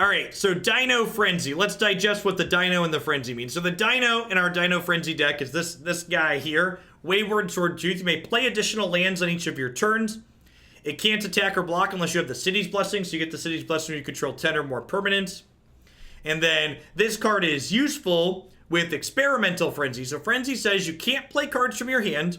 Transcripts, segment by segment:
All right, so Dino Frenzy. Let's digest what the Dino and the Frenzy mean. So the Dino in our Dino Frenzy deck is this guy here, Wayward Swordtooth. You may play additional lands on each of your turns. It can't attack or block unless you have the City's Blessing, so you get the City's Blessing when you control 10 or more permanents. And then this card is useful with Experimental Frenzy. So Frenzy says you can't play cards from your hand,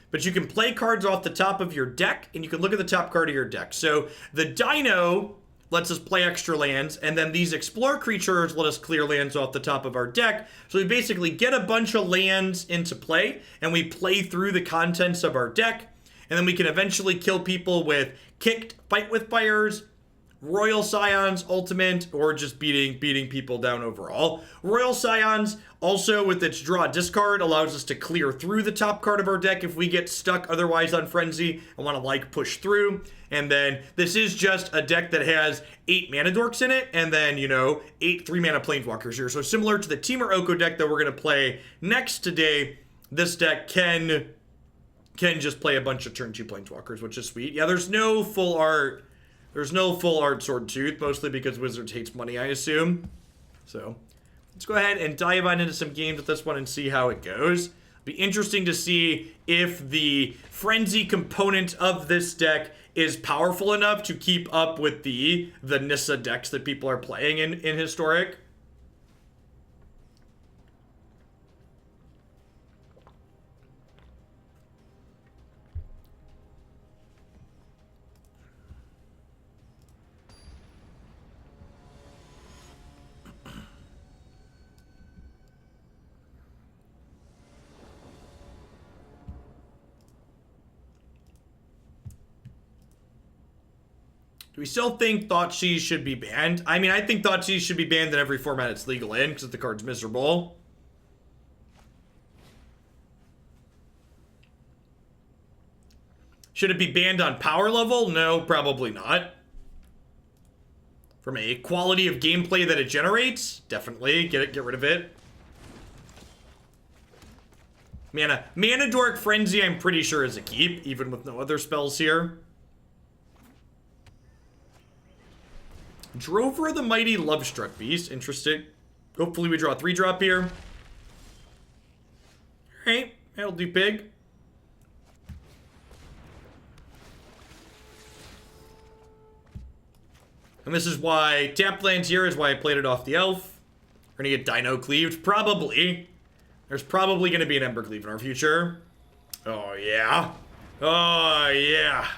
but you can play cards off the top of your deck, and you can look at the top card of your deck. So the Dino lets us play extra lands, and then these Explore creatures let us clear lands off the top of our deck. So we basically get a bunch of lands into play, and we play through the contents of our deck, and then we can eventually kill people with Kicked, Fight with Fires, Royal Scions, Ultimate, or just beating people down overall. Royal Scions, also with its draw discard, allows us to clear through the top card of our deck if we get stuck otherwise on Frenzy and want to like push through. And then this is just a deck that has 8 mana dorks in it, and then, you know, 8 3-mana planeswalkers here. So similar to the Temur Oko deck that we're going to play next today, this deck can just play a bunch of turn 2 planeswalkers, which is sweet. Yeah, there's no full art. There's no full art Swordtooth, mostly because Wizards hates money, I assume. So let's go ahead and dive on into some games with this one and see how it goes. Be interesting to see if the Frenzy component of this deck is powerful enough to keep up with the Nissa decks that people are playing in Historic. Do we still think Thoughtseize should be banned? I mean, I think Thoughtseize should be banned in every format it's legal in, because the card's miserable. Should it be banned on power level? No, probably not. From a quality of gameplay that it generates? Definitely. Get rid of it. Mana Dork Frenzy, I'm pretty sure is a keep, even with no other spells here. Drover the Mighty Lovestruck Beast. Interesting. Hopefully we draw a 3-drop here. Alright, that'll do big. And this is why tapped lands here is why I played it off the elf. We're gonna get Dino Cleaved. Probably. There's probably gonna be an Ember Cleave in our future. Oh yeah. Oh yeah.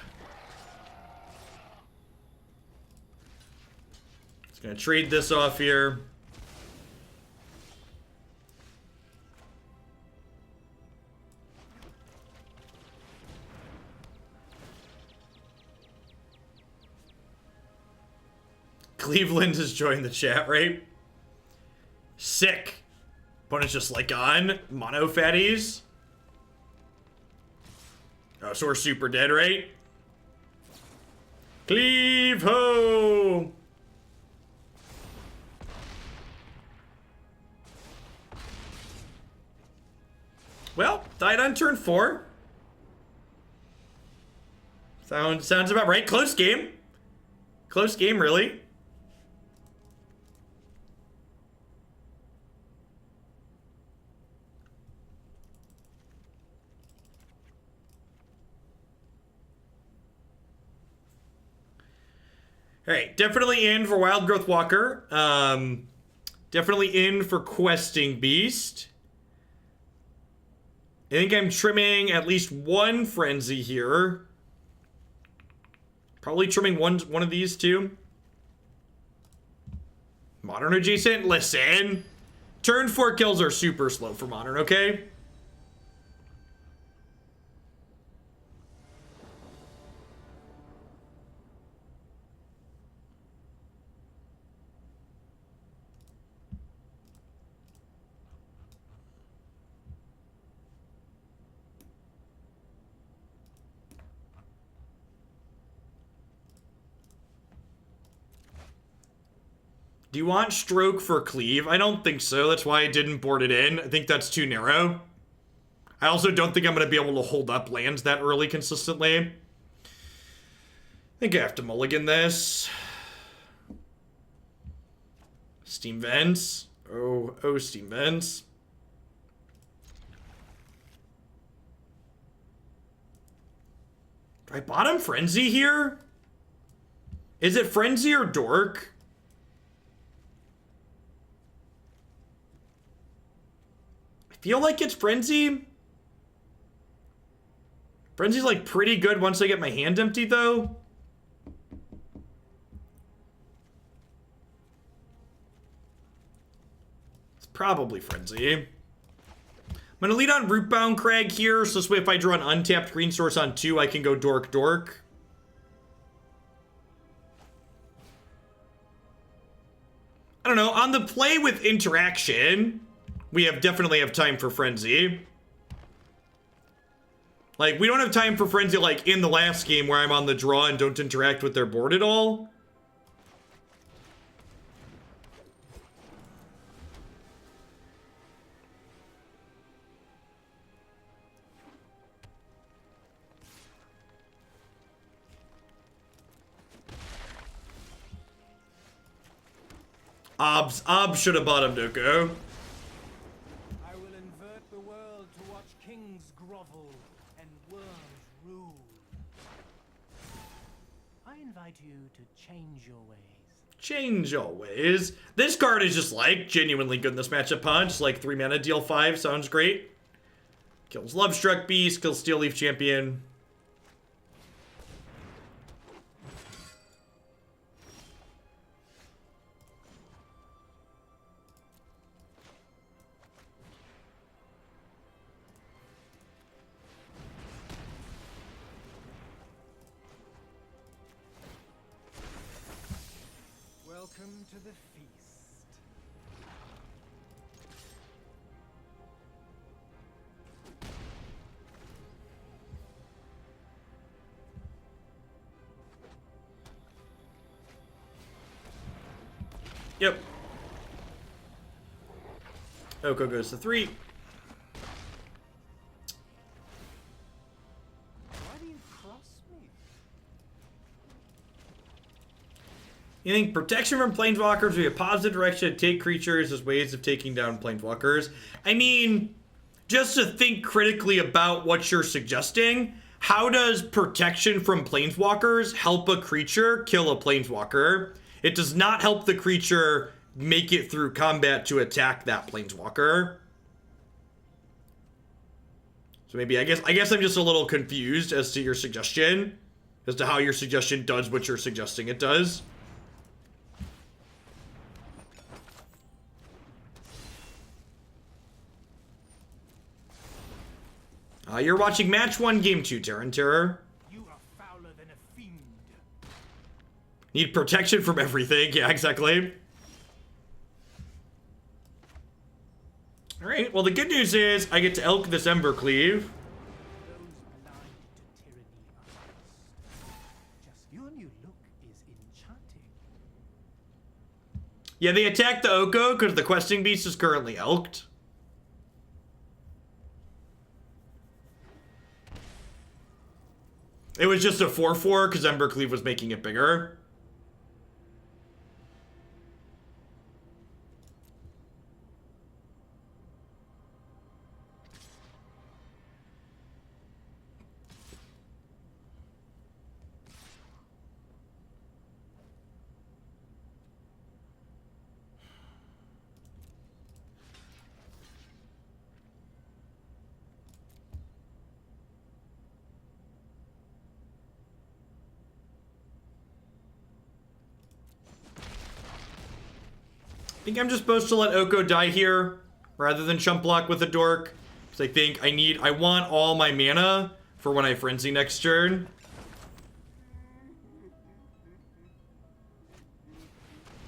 Gonna trade this off here. Cleveland has joined the chat, right? Sick. Opponent's just like on mono fatties. Oh, so we're super dead, right? Cleave ho! Well, died on turn 4. Sounds about right. Close game. Close game, really. All right, definitely in for Wildgrowth Walker. Definitely in for Questing Beast. I think I'm trimming at least one Frenzy here. Probably trimming one of these two. Modern adjacent, listen. Turn 4 kills are super slow for Modern, okay? Do you want Stroke for Cleave? I don't think so. That's why I didn't board it in. I think that's too narrow. I also don't think I'm going to be able to hold up lands that early consistently. I think I have to mulligan this. Steam vents. Oh, steam vents. Do I bottom Frenzy here? Is it Frenzy or Dork? I feel like it's Frenzy. Frenzy's like pretty good once I get my hand empty though. It's probably Frenzy. I'm gonna lead on Rootbound Crag here, so this way if I draw an untapped green source on 2, I can go Dork. I don't know, on the play with interaction, we definitely have time for Frenzy. Like, we don't have time for Frenzy like in the last game where I'm on the draw and don't interact with their board at all. Obs should have bought him, Doko. I will invert the world to watch kings grovel and worms rule. I invite you to change your ways. Change your ways. This card is just like genuinely good in this matchup punch. Like 3 mana, deal 5, sounds great. Kills Lovestruck Beast, kills Steel Leaf Champion. Welcome to the feast. Yep. Oko goes to 3. Why do you cross me? You think protection from planeswalkers would be a positive direction to take creatures as ways of taking down planeswalkers? I mean, just to think critically about what you're suggesting, how does protection from planeswalkers help a creature kill a planeswalker? It does not help the creature make it through combat to attack that planeswalker. So maybe, I guess I'm just a little confused as to your suggestion, as to how your suggestion does what you're suggesting it does. You're watching Match 1, Game 2, Terran Terror. You are fouler than a fiend. Need protection from everything. Yeah, exactly. Alright, well the good news is I get to elk this Embercleave. Those blind to tyranny are lost. Just your new look is enchanting. Yeah, they attacked the Oko because the questing beast is currently elked. It was just a 4/4 because Embercleave was making it bigger. I think I'm just supposed to let Oko die here rather than chump block with a dork. Because I want all my mana for when I frenzy next turn.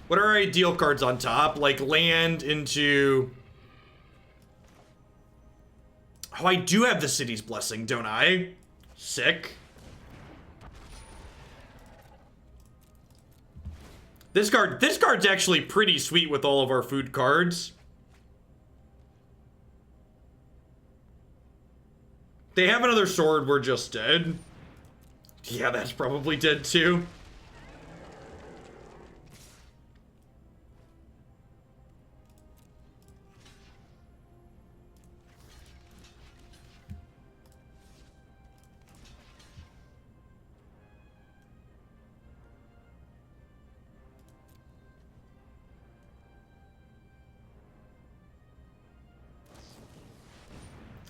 What are our ideal cards on top? Like land into... Oh, I do have the City's Blessing, don't I? Sick. This card's actually pretty sweet with all of our food cards. They have another sword, we're just dead. Yeah, that's probably dead too.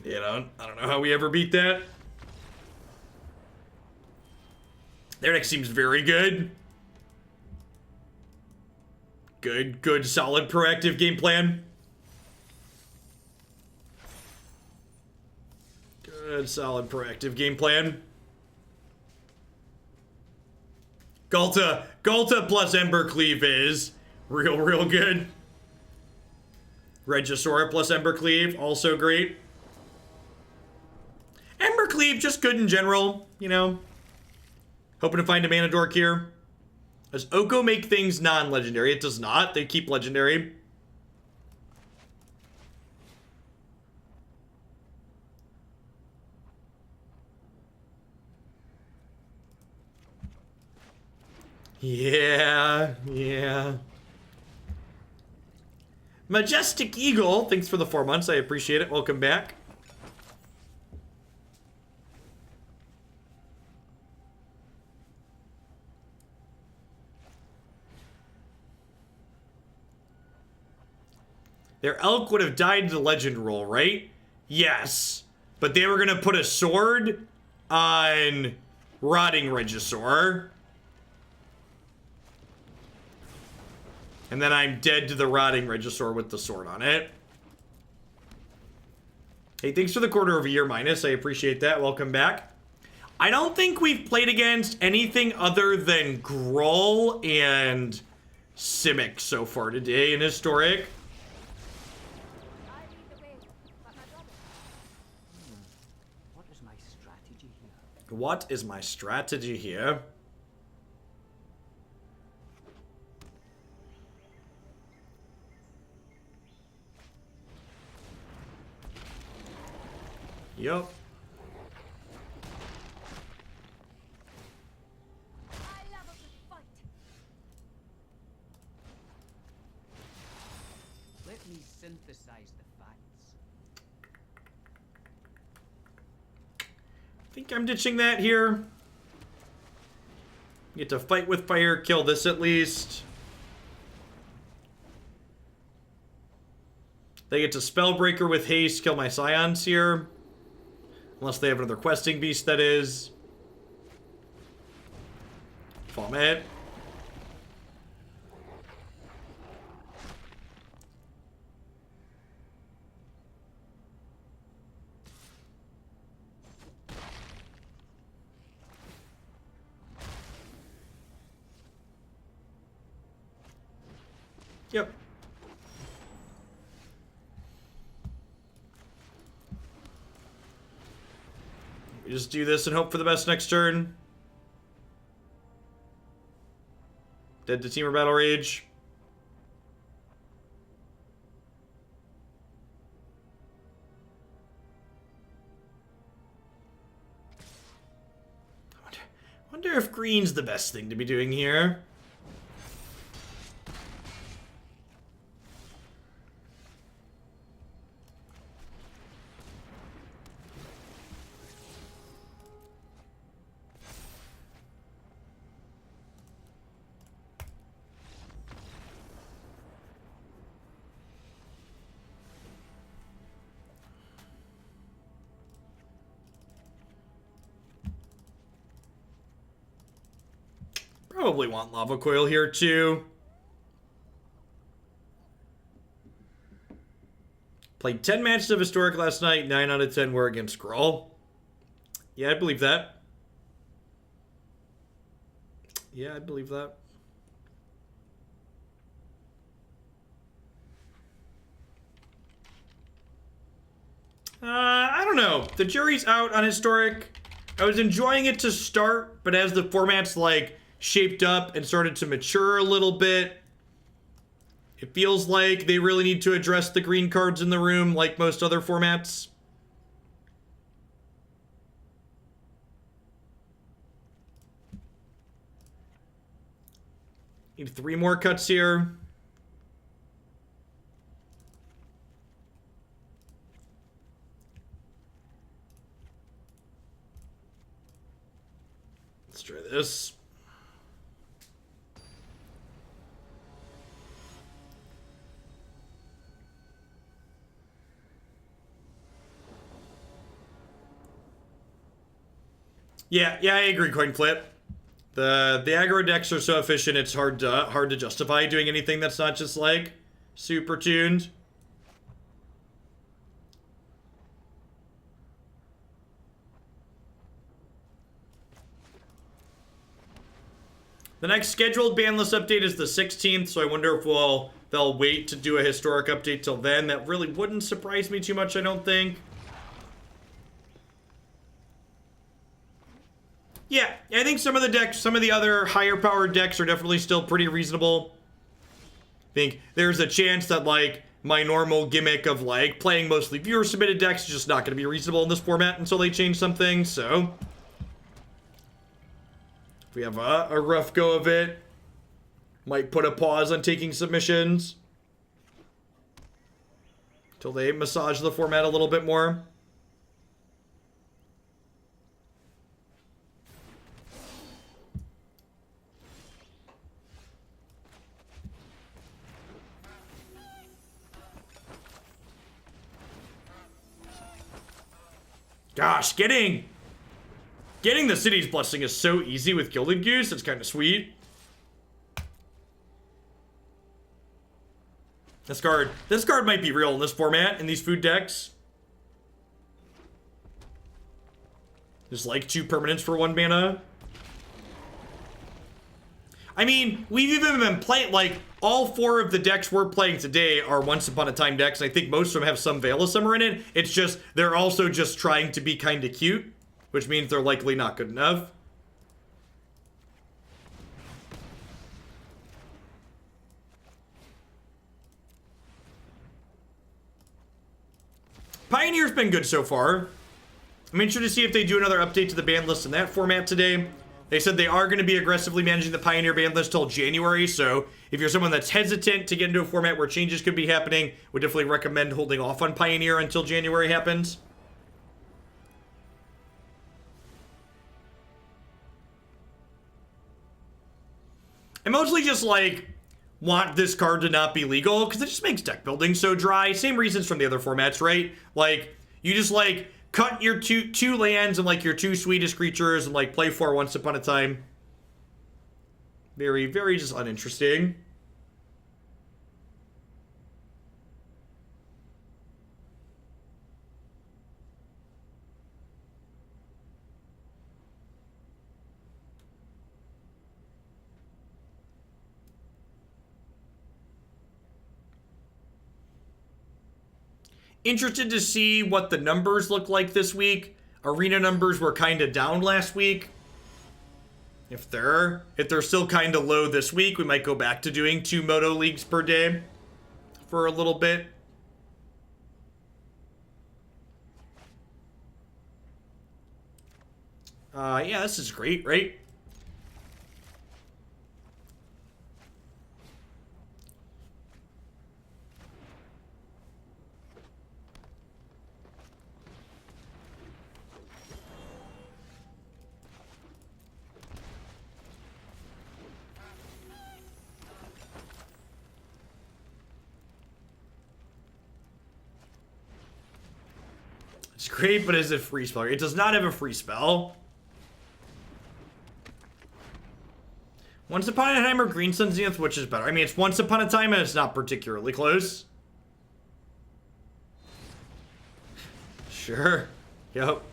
You know, I don't know how we ever beat that. Their deck seems very good. Good, solid, proactive game plan. Good, solid, proactive game plan. Galta plus Embercleave is real good. Regisaur plus Embercleave, also great. Embercleave, just good in general, you know. Hoping to find a mana dork here. Does Oko make things non-legendary? It does not. They keep legendary. Yeah. Majestic Eagle, thanks for the 4 months. I appreciate it. Welcome back. Their elk would have died to the legend roll, right? Yes. But they were going to put a sword on Rotting Regisaur. And then I'm dead to the Rotting Regisaur with the sword on it. Hey, thanks for the quarter of a year minus. I appreciate that. Welcome back. I don't think we've played against anything other than Gruul and Simic so far today in Historic. What is my strategy here? Yup. Let me synthesize the facts. I think I'm ditching that here. Get to fight with fire, kill this at least. They get to Spellbreaker with haste, kill my Scions here. Unless they have another questing beast, that is. Vomit. Yep. We just do this and hope for the best next turn. Dead to Teamer Battle Rage. Wonder if green's the best thing to be doing here. Probably want Lava Coil here too. Played 10 matches of Historic last night. 9 out of 10 were against Gruul. Yeah, I believe that. Yeah, I believe that. I don't know. The jury's out on Historic. I was enjoying it to start, but as the format's like shaped up and started to mature a little bit, it feels like they really need to address the green cards in the room like most other formats. Need 3 more cuts here. Let's try this. Yeah, I agree, Coin Flip. The aggro decks are so efficient, it's hard to justify doing anything that's not just like super tuned. The next scheduled ban list update is the 16th, so I wonder if they'll wait to do a historic update till then. That really wouldn't surprise me too much, I don't think. Yeah, I think some of the decks, some of the other higher powered decks are definitely still pretty reasonable. I think there's a chance that, like, my normal gimmick of, like, playing mostly viewer submitted decks is just not going to be reasonable in this format until they change something, so if we have a rough go of it, might put a pause on taking submissions until they massage the format a little bit more. Gosh, getting the city's blessing is so easy with Gilded Goose. It's kind of sweet. This card might be real in this format, in these food decks. Just like 2 permanents for 1 mana. I mean, we've even been playing, like, all 4 of the decks we're playing today are Once Upon a Time decks. I think most of them have some Veil of Summer in it. It's just, they're also just trying to be kind of cute, which means they're likely not good enough. Pioneer's been good so far. I'm interested to see if they do another update to the ban list in that format today. They said they are going to be aggressively managing the Pioneer ban list till January, so if you're someone that's hesitant to get into a format where changes could be happening, would definitely recommend holding off on Pioneer until January happens. I mostly just, like, want this card to not be legal, because it just makes deck building so dry. Same reasons from the other formats, right? Like, you just, like, cut your two lands and, like, your 2 sweetest creatures and, like, play 4 Once Upon a Time. Very, very just uninteresting. Interested to see what the numbers look like this week. Arena numbers were kind of down last week. If they're still kind of low this week, we might go back to doing 2 Moto Leagues per day for a little bit. Yeah, this is great, right? It's great, but is it free spell? It does not have a free spell. Once Upon a Time or Green Sun Zenith, which is better? I mean, it's Once Upon a Time and it's not particularly close. Sure. Yep.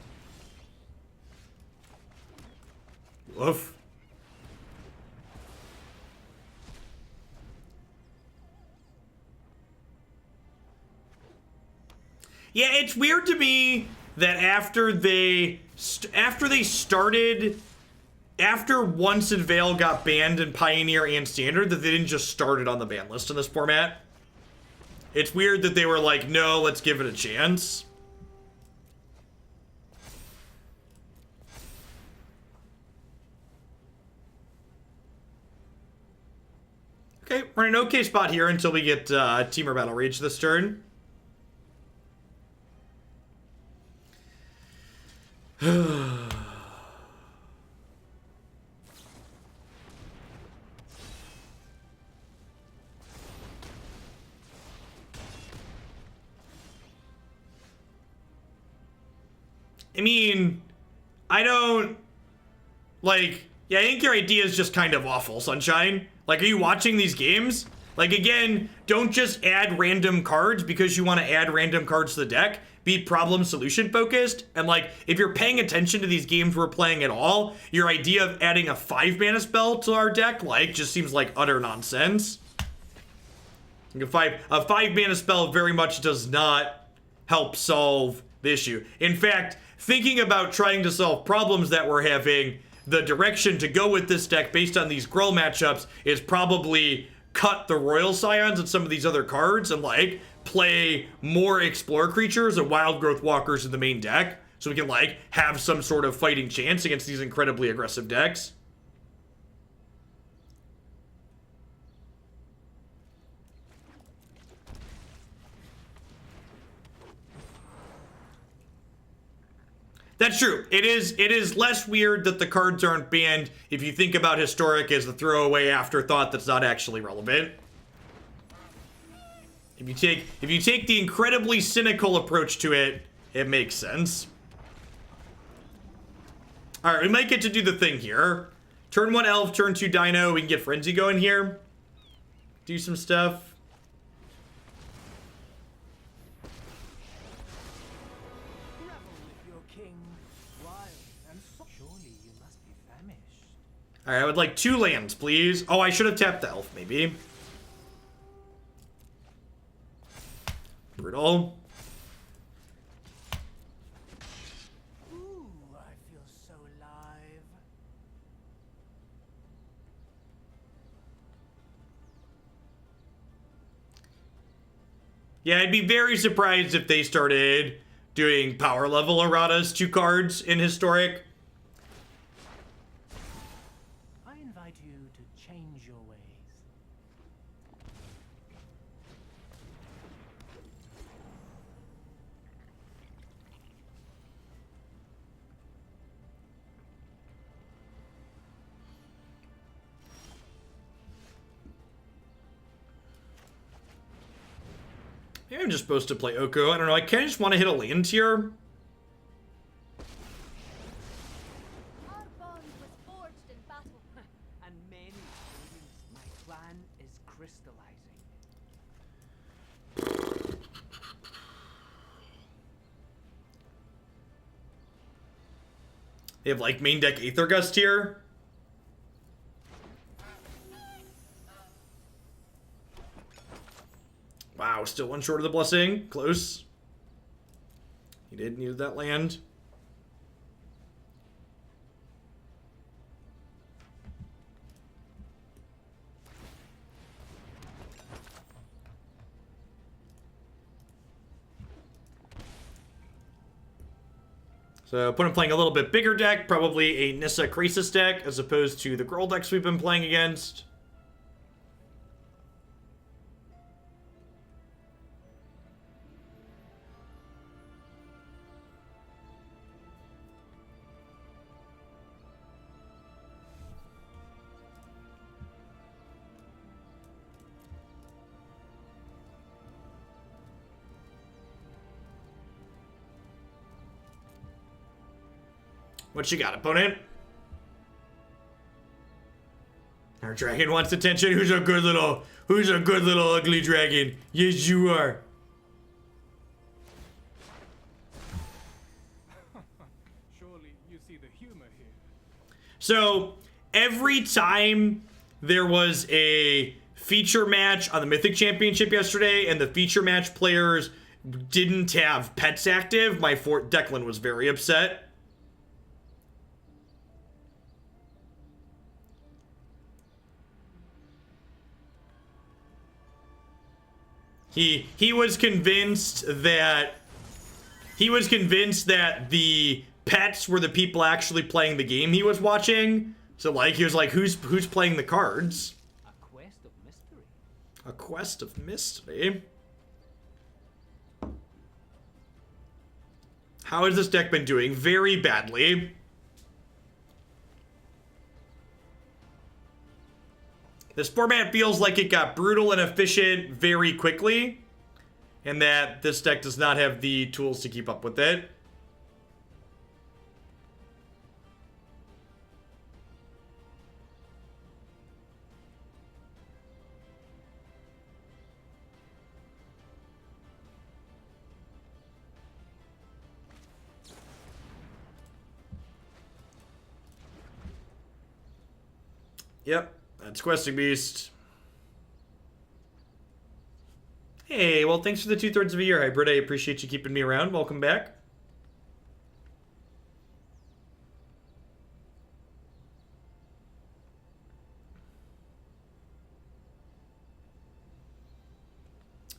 Woof. Yeah, it's weird to me that after Once and Veil got banned in Pioneer and Standard, that they didn't just start it on the ban list in this format. It's weird that they were like, no, let's give it a chance. Okay, we're in an okay spot here until we get Temur Battle Rage this turn. I mean, I don't Like, yeah, I think your idea is just kind of awful, Sunshine. Like, are you watching these games? Like, again, don't just add random cards because you want to add random cards to the deck. Be problem solution focused. And like, if you're paying attention to these games we're playing at all, your idea of adding a 5-mana spell to our deck, like, just seems like utter nonsense. A 5-mana spell very much does not help solve the issue. In fact, thinking about trying to solve problems that we're having, the direction to go with this deck based on these Gruul matchups is probably cut the Royal Scions and some of these other cards and like play more Explorer creatures and Wildgrowth Walkers in the main deck so we can like have some sort of fighting chance against these incredibly aggressive decks. That's true. It is less weird that the cards aren't banned if you think about Historic as a throwaway afterthought that's not actually relevant. If you take the incredibly cynical approach to it, it makes sense. All right, we might get to do the thing here. Turn 1 Elf, turn 2 Dino. We can get Frenzy going here. Do some stuff. All right, I would like 2 lands, please. Oh, I should have tapped the elf, maybe. Brutal. Ooh, I feel so alive. Yeah, I'd be very surprised if they started doing power level erratas 2 cards in Historic. I invite you to change your ways. Maybe I'm just supposed to play Oko. I don't know. I kind of just want to hit a land here. Our bond was forged in battle. And many brilliance, my plan is crystallizing. They have like main deck Aether Gust here. Wow, still 1 short of the blessing. Close. He did need that land. So opponent playing a little bit bigger deck, probably a Nissa Krasis deck, as opposed to the Gruul decks we've been playing against. What you got, opponent? Our dragon wants attention. Who's a good little ugly dragon? Yes, you are. Surely you see the humor here. So every time there was a feature match on the Mythic Championship yesterday and the feature match players didn't have pets active, my Declan was very upset. He was convinced that the pets were the people actually playing the game he was watching. So like he was like, who's playing the cards? A quest of mystery. A quest of mystery. How has this deck been doing? Very badly. This format feels like it got brutal and efficient very quickly, and that this deck does not have the tools to keep up with it. Yep, that's Questing Beast. Hey, well, thanks for the 2/3 of a year, Hybrid. I appreciate you keeping me around. Welcome back.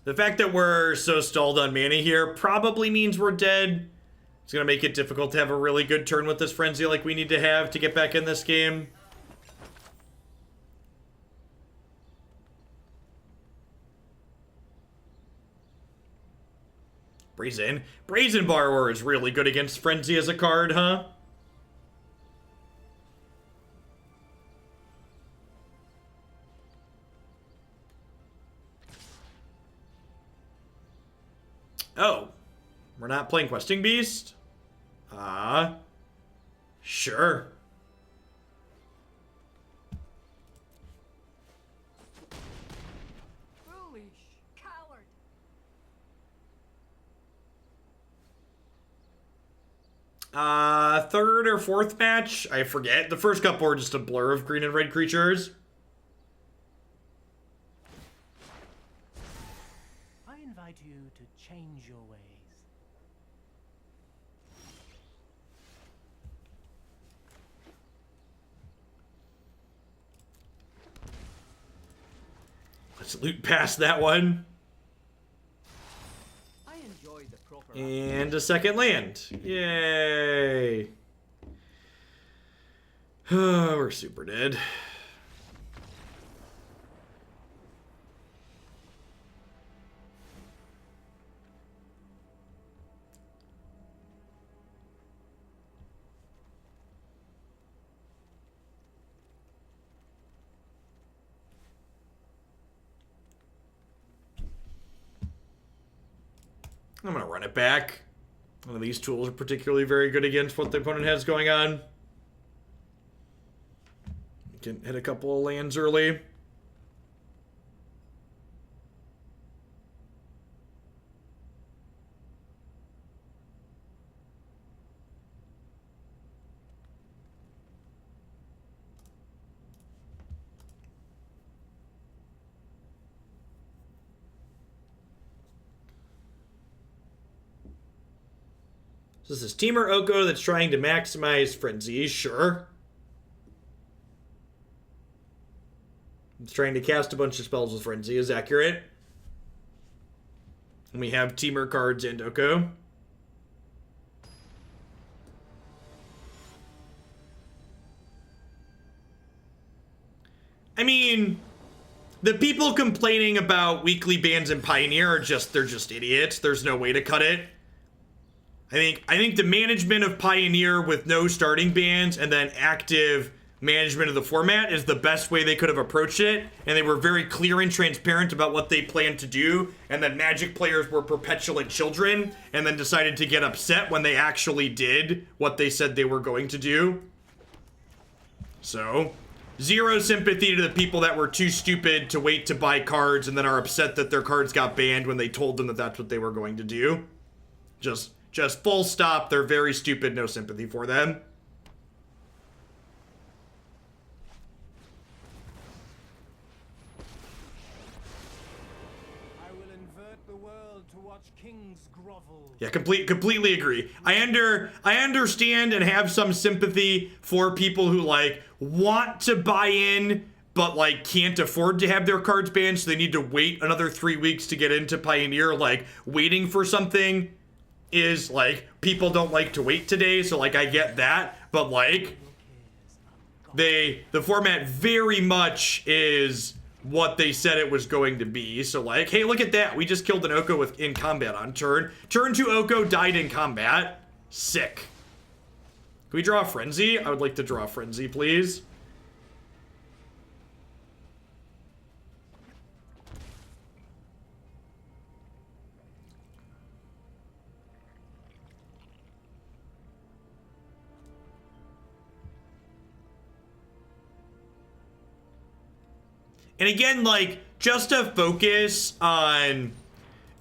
The fact that we're so stalled on mana here probably means we're dead. It's going to make it difficult to have a really good turn with this Frenzy like we need to have to get back in this game. Brazen Borrower is really good against Frenzy as a card, huh? Oh, we're not playing Questing Beast? Sure. Foolish coward. Third or fourth match? I forget. The first couple were just a blur of green and red creatures. I invite you to change your ways. Let's loot past that one. I enjoy the proper. And a second land. Yay. We're super dead. I'm going to run it back. None of these tools are particularly very good against what the opponent has going on. You can hit a couple of lands early. So this is Teamer Oko that's trying to maximize Frenzy, sure. It's trying to cast a bunch of spells with Frenzy is accurate. And we have Teamer cards and Oko. I mean, the people complaining about weekly bans in Pioneer are they're just idiots. There's no way to cut it. I think the management of Pioneer with no starting bans and then active management of the format is the best way they could have approached it, and they were very clear and transparent about what they planned to do, and then Magic players were perpetual children and then decided to get upset when they actually did what they said they were going to do. So, zero sympathy to the people that were too stupid to wait to buy cards and then are upset that their cards got banned when they told them that that's what they were going to do. Just full stop, they're very stupid, no sympathy for them. I will invert the world to watch kings grovel. Yeah, completely agree. I understand and have some sympathy for people who like want to buy in but like can't afford to have their cards banned, so they need to wait another 3 weeks to get into Pioneer. Like, waiting for something is like, people don't like to wait today, so like I get that, but like the format very much is what they said it was going to be. So like, hey, look at that, we just killed an Oko in combat on turn 2. Oko died in combat. Sick. Can we draw a Frenzy? I would like to draw a Frenzy, please. And again, like, just to focus on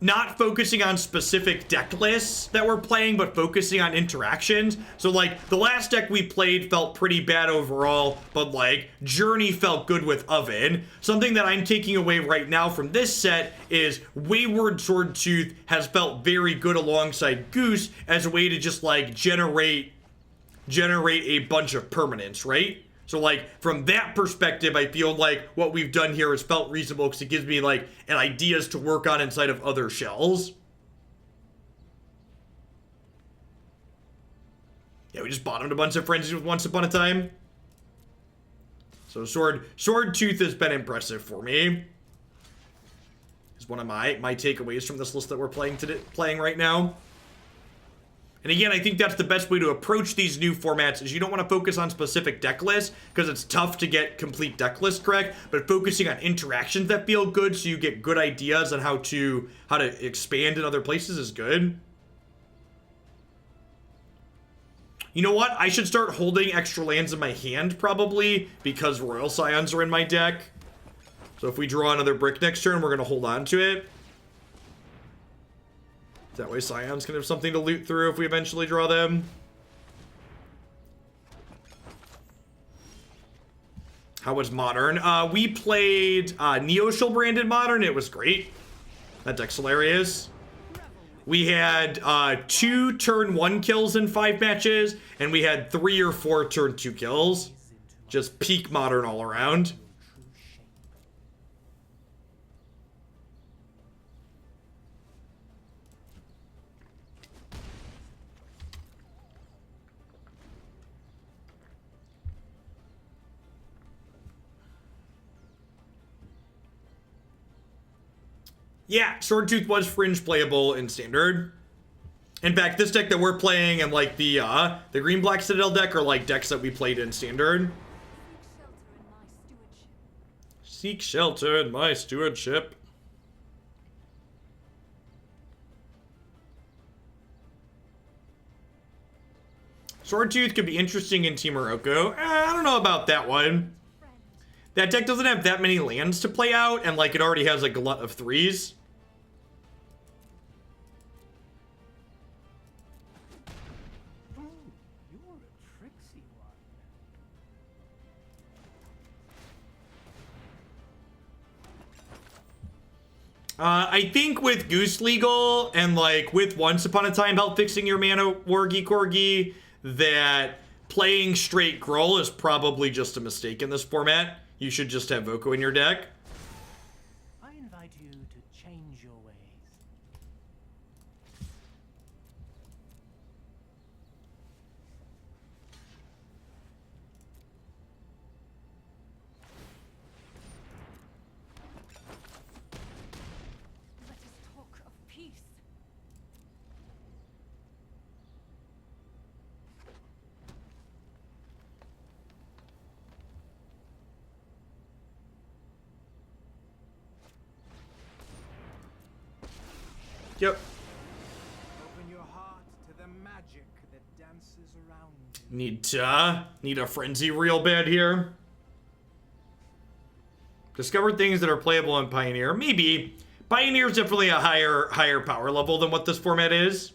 not focusing on specific deck lists that we're playing, but focusing on interactions. So like the last deck we played felt pretty bad overall, but like Journey felt good with Oven. Something that I'm taking away right now from this set is Wayward Swordtooth has felt very good alongside Goose as a way to just like generate a bunch of permanents, right? So like from that perspective, I feel like what we've done here has felt reasonable because it gives me like an ideas to work on inside of other shells. Yeah, we just bottomed a bunch of frenzies with Once Upon a Time. So Swordtooth has been impressive for me. It's one of my takeaways from this list that we're playing right now. And again, I think that's the best way to approach these new formats is you don't want to focus on specific deck lists because it's tough to get complete deck lists correct, but focusing on interactions that feel good so you get good ideas on how to expand in other places is good. You know what? I should start holding extra lands in my hand probably because Royal Scions are in my deck. So if we draw another brick next turn, we're going to hold on to it. That way Scions can have something to loot through if we eventually draw them. How was Modern? We played Neoshul branded Modern. It was great. That deck's hilarious. We had 2 turn 1 kills in 5 matches, and we had 3 or 4 turn 2 kills. Just peak Modern all around. Yeah, Swordtooth was fringe playable in Standard. In fact, this deck that we're playing and like the Green-Black Citadel deck are like decks that we played in Standard. Seek shelter in my stewardship. Swordtooth could be interesting in Team Morocco. I don't know about that one. That deck doesn't have that many lands to play out, and like it already has a glut of 3s. You're a tricksy one. I think with Goose Legal and like with Once Upon a Time help fixing your mana Wargy Corgi, that playing straight Gruul is probably just a mistake in this format. You should just have Voko in your deck. I invite you to change your ways. Let us talk of peace. Yep. Open your heart to the magic that dances around you. Need a frenzy real bad here. Discover things that are playable in Pioneer. Maybe. Pioneer is definitely a higher power level than what this format is.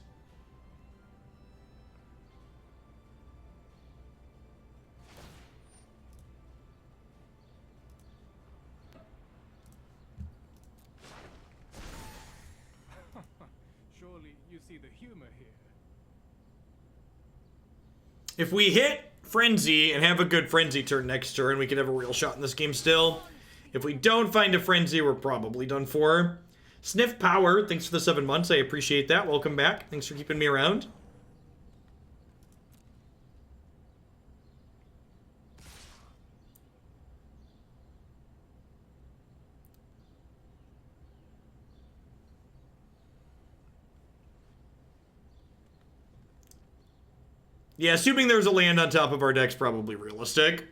Surely you see the humor here. If we hit Frenzy and have a good Frenzy turn next turn, we can have a real shot in this game still. If we don't find a Frenzy, we're probably done for. Sniff Power, thanks for the 7 months. I appreciate that. Welcome back. Thanks for keeping me around. Yeah, assuming there's a land on top of our deck's probably realistic.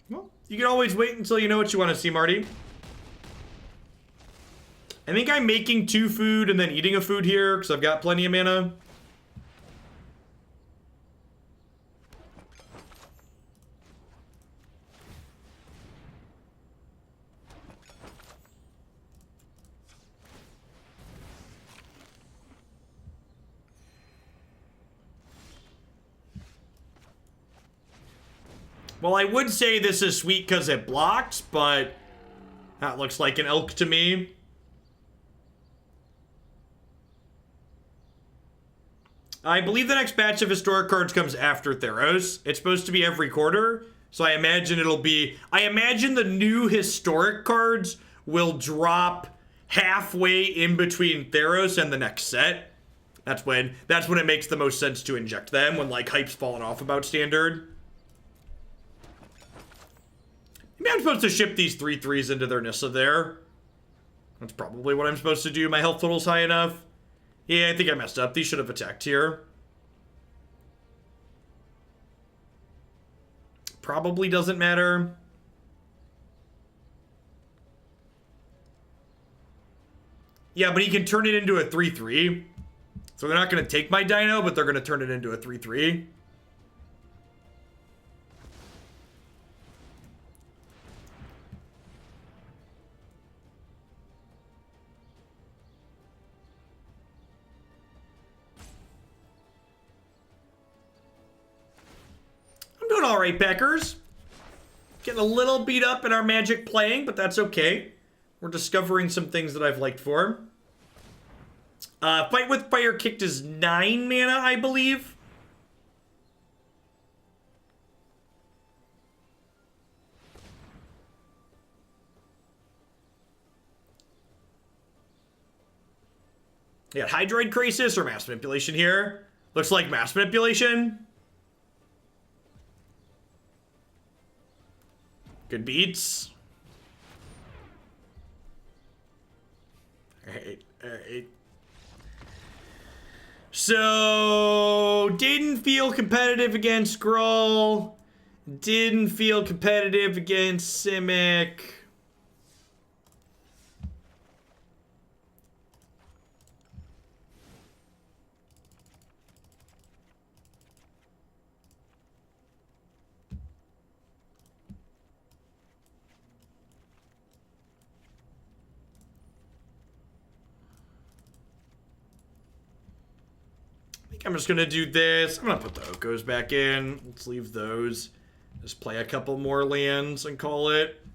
Well, you can always wait until you know what you want to see, Marty. And think I'm making 2 food and then eating a food here because I've got plenty of mana. Well, I would say this is sweet because it blocks, but that looks like an elk to me. I believe the next batch of historic cards comes after Theros. It's supposed to be every quarter, so I imagine it'll be... I imagine the new historic cards will drop halfway in between Theros and the next set. That's when it makes the most sense to inject them, when like hype's fallen off about standard. Maybe I'm supposed to ship these 3/3s into their Nissa there. That's probably what I'm supposed to do. My health total's high enough. Yeah, I think I messed up. These should have attacked here. Probably doesn't matter. Yeah, but he can turn it into a 3/3. So they're not going to take my Dino, but they're going to turn it into a 3/3. Doing all right, Packers. Getting a little beat up in our Magic playing, but that's okay. We're discovering some things that I've liked for. Fight with Fire Kicked is 9 mana, I believe. You got Hydroid Crisis or Mass Manipulation here. Looks like Mass Manipulation. Good beats. Alright. So, didn't feel competitive against Skrull. Didn't feel competitive against Simic. I'm just gonna do this. I'm gonna put the Okos back in. Let's leave those. Just play a couple more lands and call it.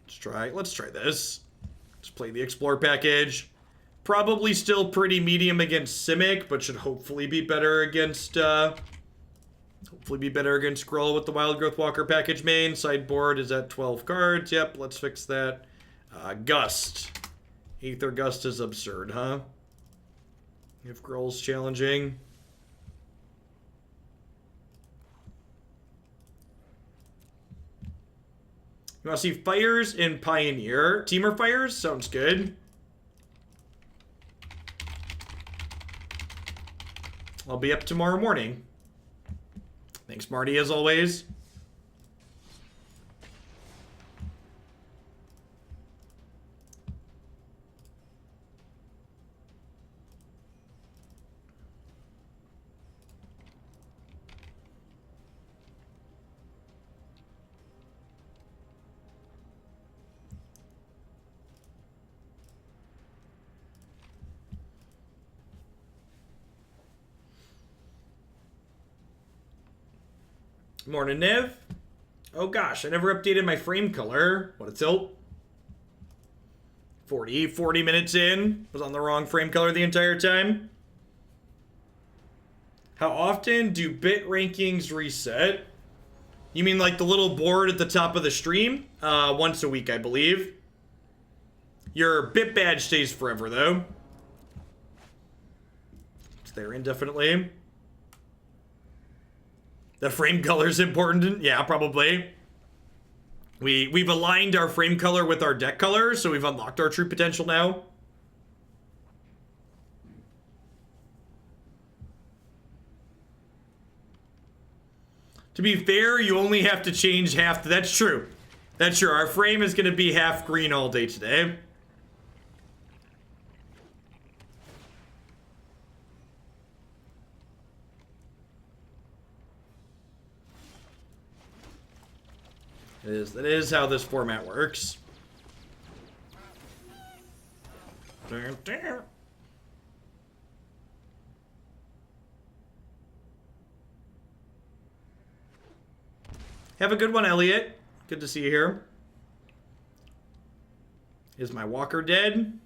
Let's try this. Just play the Explore package. Probably still pretty medium against Simic, but should hopefully be better against Skrull with the Wildgrowth Walker package main. Sideboard is at 12 cards. Yep, let's fix that. Gust. Aether Gust is absurd, huh? If Grull's challenging. You want to see Fires in Pioneer? Teamer Fires? Sounds good. I'll be up tomorrow morning. Thanks, Marty, as always. Morning, Niv. Oh gosh, I never updated my frame color. What a tilt. 40 minutes in. Was on the wrong frame color the entire time. How often do bit rankings reset? You mean like the little board at the top of the stream? Once a week, I believe. Your bit badge stays forever, though. It's there indefinitely. The frame color is important. Yeah, probably. We've aligned our frame color with our deck color, so we've unlocked our true potential now. To be fair, you only have to change half. That's true. That's true. Our frame is going to be half green all day today. That is how this format works. Have a good one, Elliot. Good to see you here. Is my walker dead?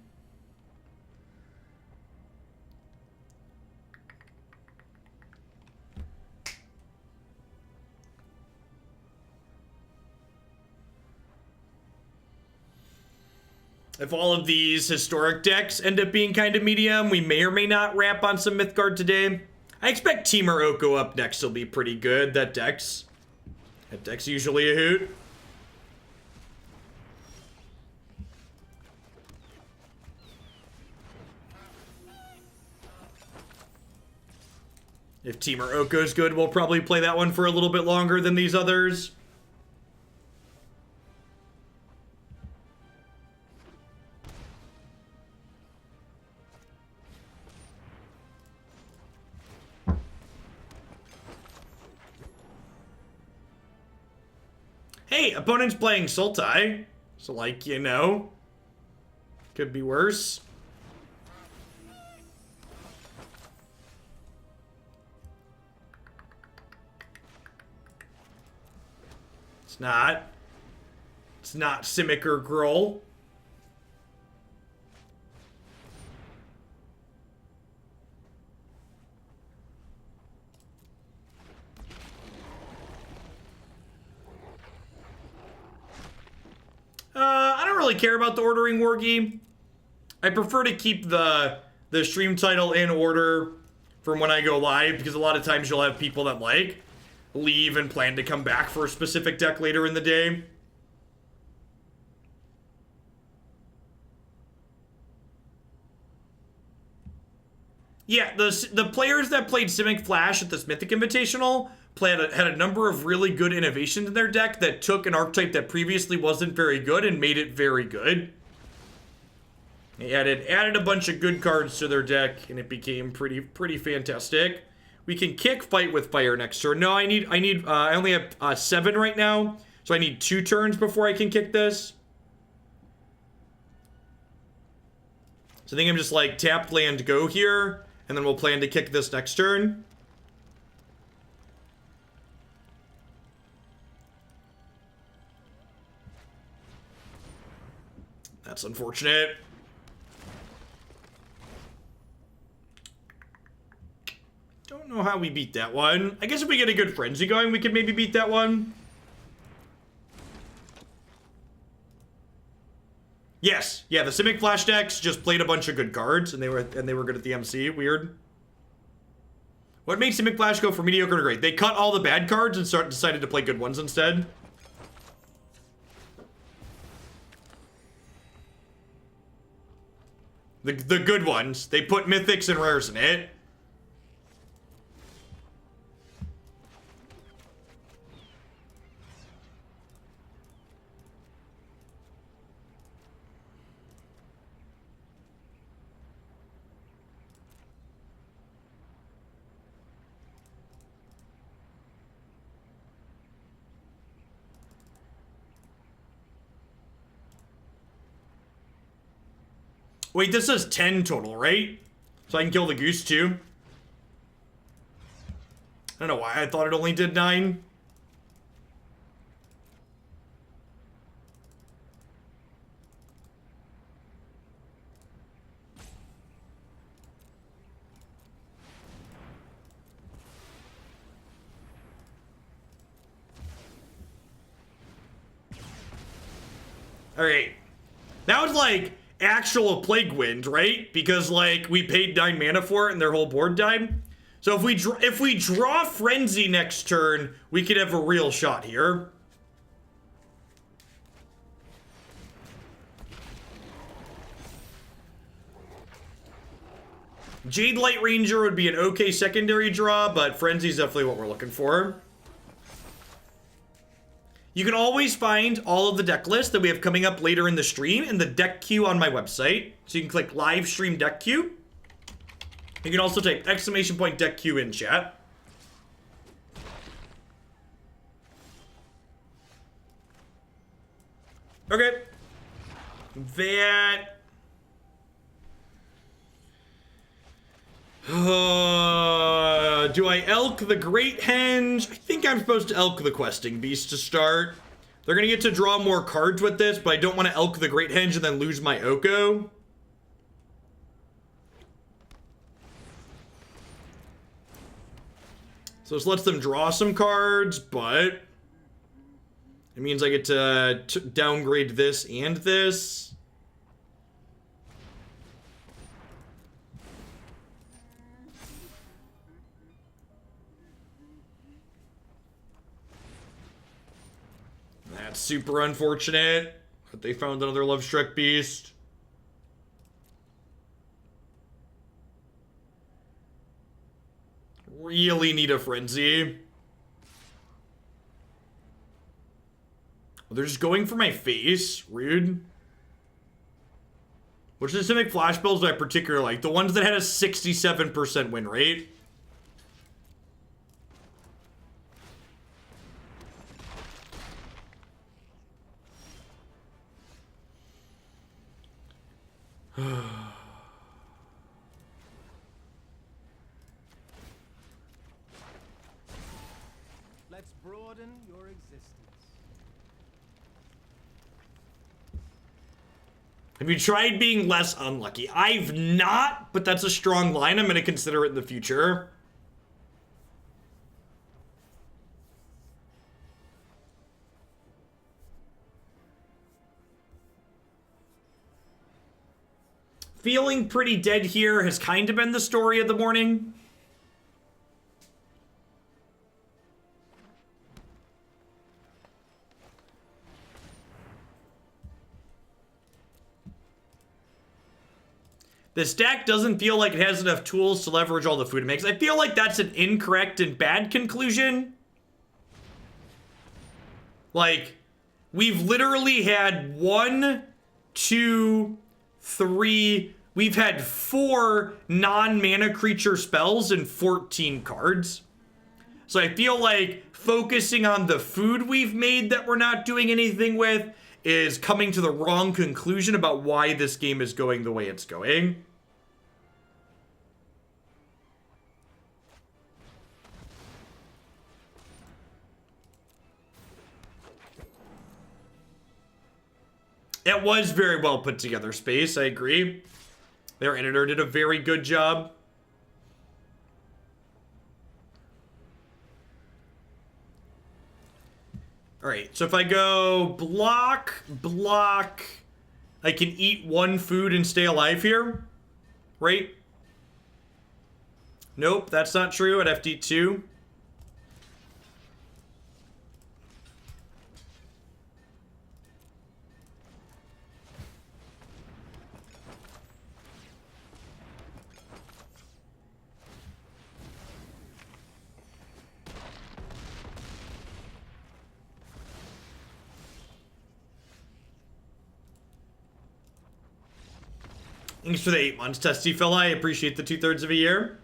If all of these historic decks end up being kind of medium, we may or may not wrap on some Mythgard today. I expect Temur Oko up next will be pretty good. That deck's usually a hoot. If Temur Oko's good, we'll probably play that one for a little bit longer than these others. Hey, opponent's playing Sultai. So, like, you know, could be worse. It's not. It's not Simic or Gruul. I don't really care about the ordering Wargy. I prefer to keep the stream title in order from when I go live, because a lot of times you'll have people that like leave and plan to come back for a specific deck later in the day. Yeah, the players that played Simic Flash at this Mythic Invitational had a number of really good innovations in their deck that took an archetype that previously wasn't very good and made it very good. They added a bunch of good cards to their deck, and it became pretty fantastic. We can kick Fight with Fire next turn. No, I only have 7 right now, so I need 2 turns before I can kick this. So I think I'm just like tapped land go here, and then we'll plan to kick this next turn. That's unfortunate. Don't know how we beat that one. I guess if we get a good frenzy going, we could maybe beat that one. Yes, yeah, the Simic Flash decks just played a bunch of good cards, and they were good at the MC. Weird. What made Simic Flash go from mediocre to great? They cut all the bad cards and decided to play good ones instead. The good ones. They put mythics and rares in it. Wait, this says 10 total, right? So I can kill the goose too? I don't know why I thought it only did 9. Alright. That was like actual Plague Wind, right? Because like we paid 9 mana for it and their whole board died. So if we draw Frenzy next turn, we could have a real shot here. Jadelight Ranger would be an okay secondary draw, but Frenzy's definitely what we're looking for. You can always find all of the deck lists that we have coming up later in the stream in the deck queue on my website. So you can click live stream deck queue. You can also type ! deck queue in chat. Okay. That... do I elk the Great Henge? I think I'm supposed to elk the Questing Beast to start. They're gonna get to draw more cards with this, but I don't want to elk the Great Henge and then lose my Oko. So this lets them draw some cards, but it means I get to downgrade this and this. That's super unfortunate that they found another Lovestruck Beast. Really need a Frenzy. Well, they're just going for my face. Rude. Which specific flash spells do I particularly like? The ones that had a 67% win rate. Let's broaden your existence. Have you tried being less unlucky? I've not, but that's a strong line. I'm going to consider it in the future. Feeling pretty dead here has kind of been the story of the morning. This deck doesn't feel like it has enough tools to leverage all the food it makes. I feel like that's an incorrect and bad conclusion. Like, we've literally had 1, 2, 3... We've had 4 non-mana creature spells and 14 cards. So I feel like focusing on the food we've made that we're not doing anything with is coming to the wrong conclusion about why this game is going the way it's going. It was very well put together, Space, I agree. Their editor did a very good job. Alright, so if I go block, block, I can eat 1 food and stay alive here, right? Nope, that's not true at FD2. Thanks for the 8 months, Testy fella. I appreciate the 2/3 of a year.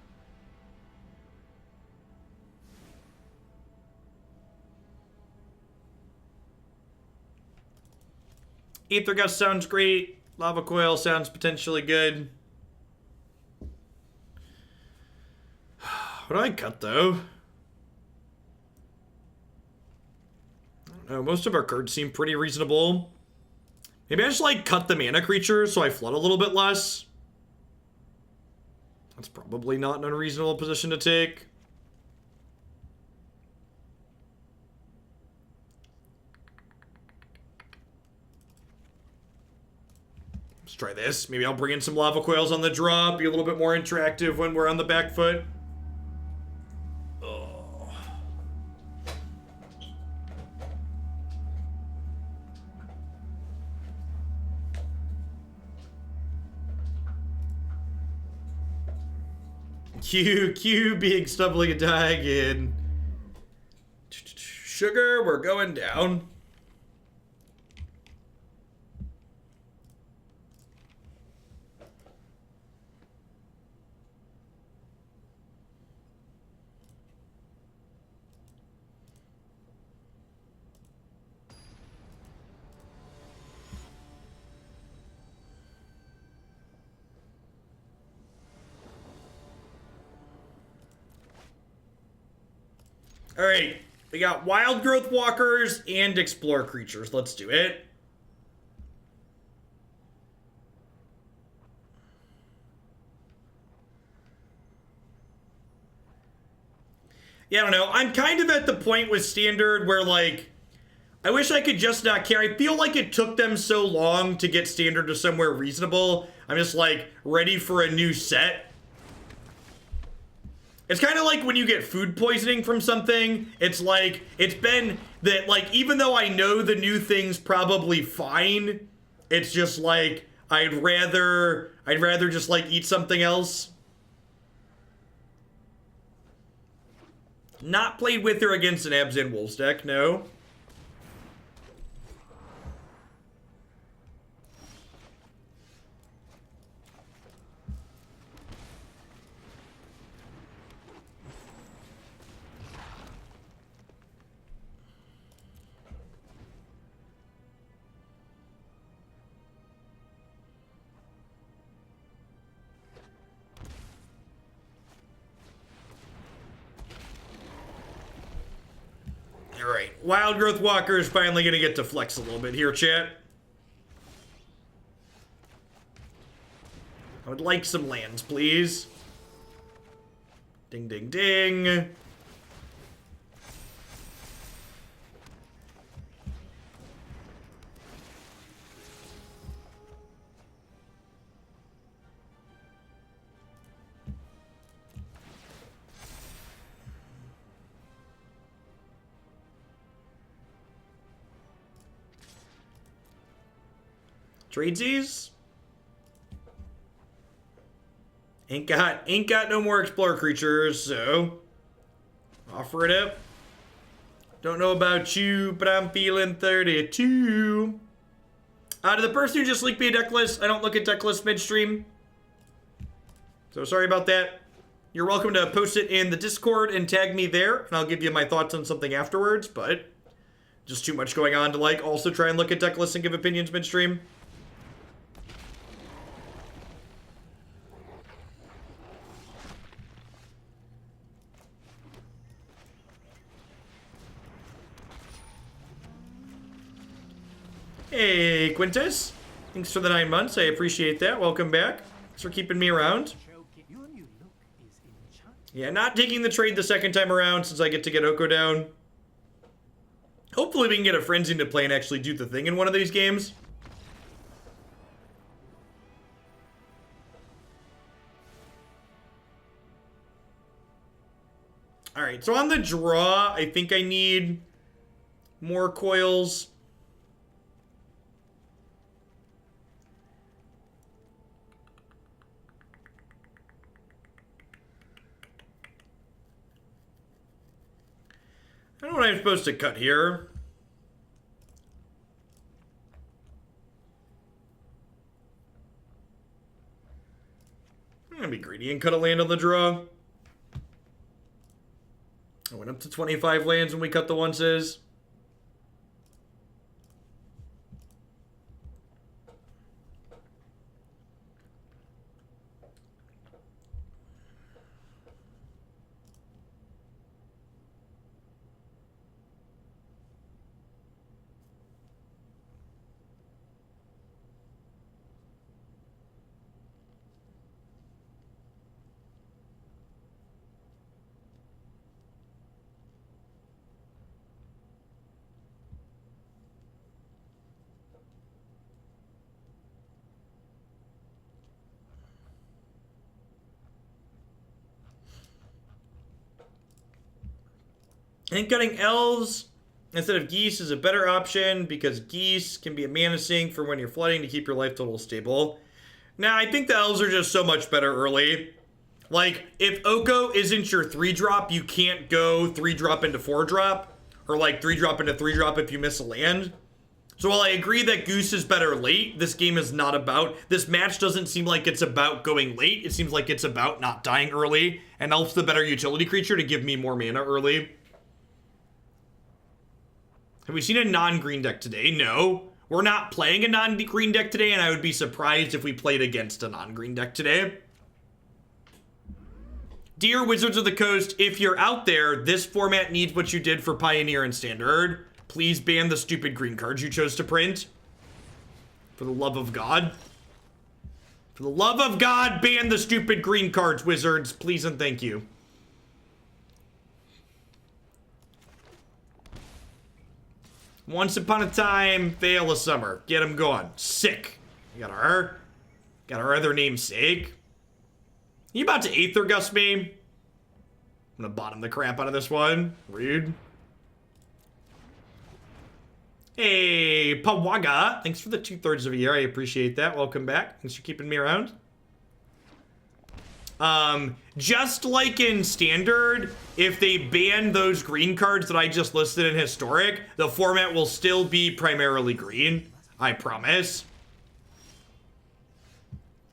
Aether Gust sounds great. Lava Coil sounds potentially good. What do I cut, though? I don't know. Most of our cards seem pretty reasonable. Maybe I just, like, cut the mana creature so I flood a little bit less. That's probably not an unreasonable position to take. Let's try this. Maybe I'll bring in some Lava Coils on the draw, be a little bit more interactive when we're on the back foot. Q, being stumbling and dying in. Sugar, we're going down. All right, we got Wildgrowth Walkers and Explore Creatures. Let's do it. Yeah, I don't know. I'm kind of at the point with Standard where, like, I wish I could just not care. I feel like it took them so long to get Standard to somewhere reasonable. I'm just, like, ready for a new set. It's kind of like when you get food poisoning from something. It's like, it's been that, like, even though I know the new thing's probably fine, it's just like, I'd rather just, like, eat something else. Not played with or against an Abs and Wolves deck, no. Alright, Wildgrowth Walker is finally going to get to flex a little bit here, chat. I would like some lands, please. Ding, ding, ding. Tradesies? Ain't got no more Explorer Creatures, so offer it up. Don't know about you, but I'm feeling 32. To the person who just leaked me a deck list, I don't look at deck lists midstream. So sorry about that. You're welcome to post it in the Discord and tag me there, and I'll give you my thoughts on something afterwards, but just too much going on to, like, also try and look at deck lists and give opinions midstream. Hey, Quintus. Thanks for the 9 months. I appreciate that. Welcome back. Thanks for keeping me around. Yeah, not taking the trade the second time around since I get to get Oko down. Hopefully we can get a Frenzy into play and actually do the thing in one of these games. Alright, so on the draw, I think I need more coils. I don't know what I'm supposed to cut here. I'm gonna be greedy and cut a land on the draw. I went up to 25 lands when we cut the onces. I think cutting elves instead of geese is a better option because geese can be a mana sink for when you're flooding to keep your life total stable. Now, I think the elves are just so much better early. Like, if Oko isn't your 3-drop, you can't go 3-drop into 4-drop, or like 3-drop into 3-drop if you miss a land. So while I agree that Goose is better late, this game is not about, this match doesn't seem like it's about going late. It seems like it's about not dying early, and Elf's the better utility creature to give me more mana early. Have we seen a non-green deck today? No. We're not playing a non-green deck today, and I would be surprised if we played against a non-green deck today. Dear Wizards of the Coast, if you're out there, this format needs what you did for Pioneer and Standard. Please ban the stupid green cards you chose to print. For the love of God. For the love of God, ban the stupid green cards, Wizards. Please and thank you. Once upon a time, Veil of Summer. Get him going. Sick. We got our other namesake. You about to Aether Gust me? I'm gonna bottom the crap out of this one. Rude. Hey, Pawaga. Thanks for the 2/3 of a year. I appreciate that. Welcome back. Thanks for keeping me around. Just like in Standard, if they ban those green cards that I just listed in Historic, the format will still be primarily green. I promise.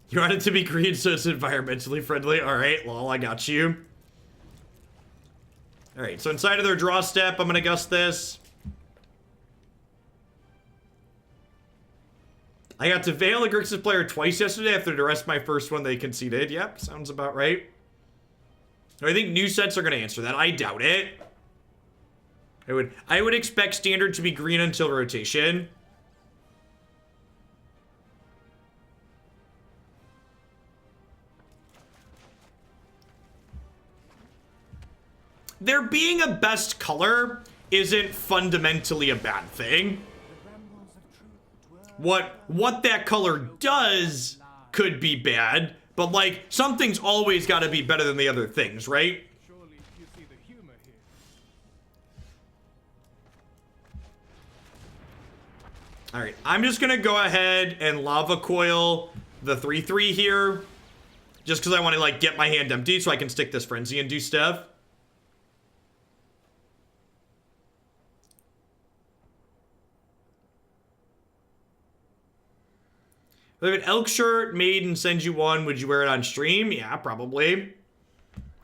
You want it to be green so it's environmentally friendly? Alright, lol, I got you. Alright, so inside of their draw step, I'm gonna gust this. I got to Veil a Grixis player twice yesterday after the rest of my first one they conceded. Yep, sounds about right. I think new sets are gonna answer that. I doubt it. I would expect Standard to be green until rotation. There being a best color isn't fundamentally a bad thing. What that color does could be bad, but like something's always got to be better than the other things, right? Surely you see the humor here. All right, I'm just gonna go ahead and Lava Coil the 3/3 here, just because I want to like get my hand empty so I can stick this Frenzy and do stuff. If an elk shirt made and sends you one, would you wear it on stream? Yeah, probably.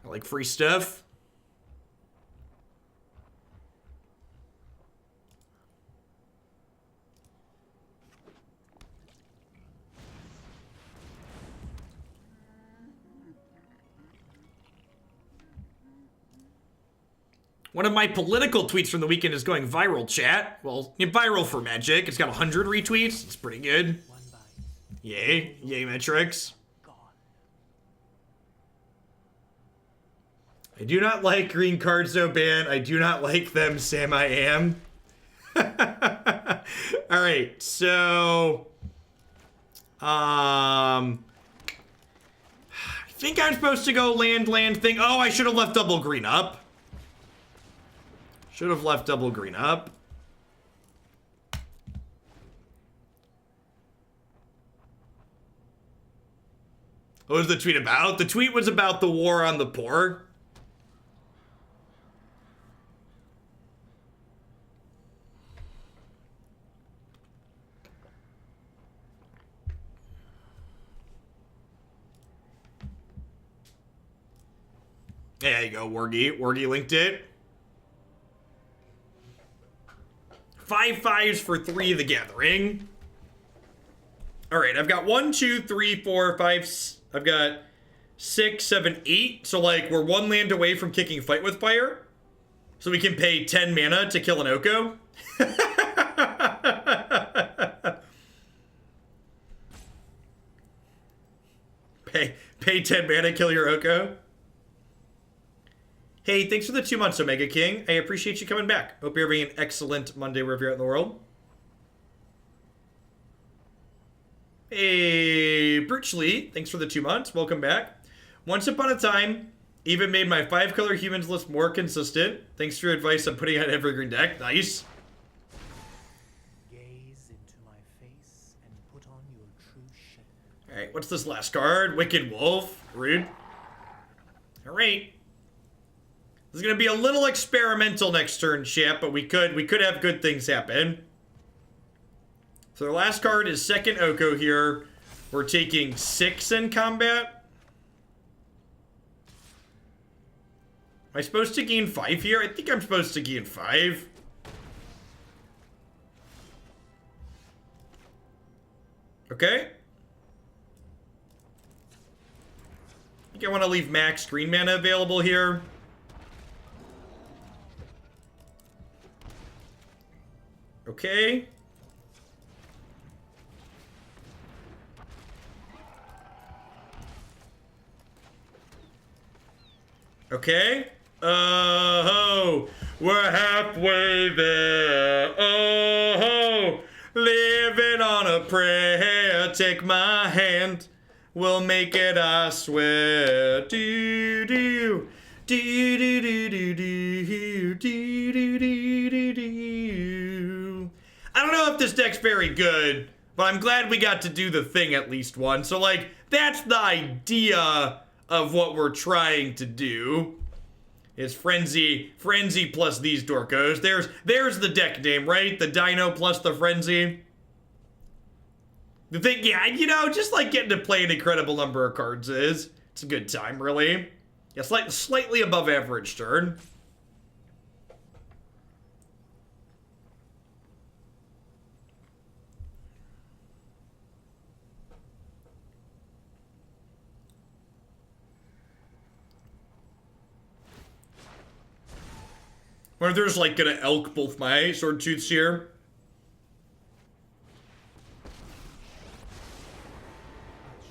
I like free stuff. One of my political tweets from the weekend is going viral, chat. Well, viral for Magic. It's got 100 retweets. It's pretty good. Yay. Yay metrics. I do not like green cards, no ban. I do not like them, Sam I am. Alright, so... I think I'm supposed to go land thing. Oh, I should have left double green up. Should have left double green up. What was the tweet about? The tweet was about the war on the poor. There you go, Wargy. Wargy linked it. 5/5s for 3 of the Gathering. Alright, I've got 1, 2, 3, 4, 5, I've got 6, 7, 8. So, like, we're 1 land away from kicking Fight with Fire. So we can pay 10 mana to kill an Oko. Pay 10 mana, kill your Oko. Hey, thanks for the 2 months, Omega King. I appreciate you coming back. Hope you're having an excellent Monday wherever you're at in the world. Hey, Birchley, thanks for the 2 months. Welcome back. Once upon a time, even made my 5-color humans list more consistent. Thanks for your advice on putting out Evergreen deck. Nice. Gaze into my face and put on your true shape. Alright, what's this last card? Wicked Wolf. Rude. Alright. This is going to be a little experimental next turn, chat, but we could have good things happen. So the last card is second Oko here. We're taking 6 in combat. Am I supposed to gain 5 here? I think I'm supposed to gain 5. Okay. think I want to leave max green mana available here. Okay. Okay. Oh, we're halfway there. Oh, living on a prayer. Take my hand. We'll make it, I swear. Do do do do do do do do do do do. I don't know if this deck's very good, but I'm glad we got to do the thing at least once. So like, that's the idea of what we're trying to do. Is Frenzy plus these Dorkos. There's the deck name, right? The Dino plus the Frenzy. The thing, yeah, you know, just like getting to play an incredible number of cards is. It's a good time, really. Yeah, slightly above average turn. Wonder if there's like gonna elk both my Swordtooths here.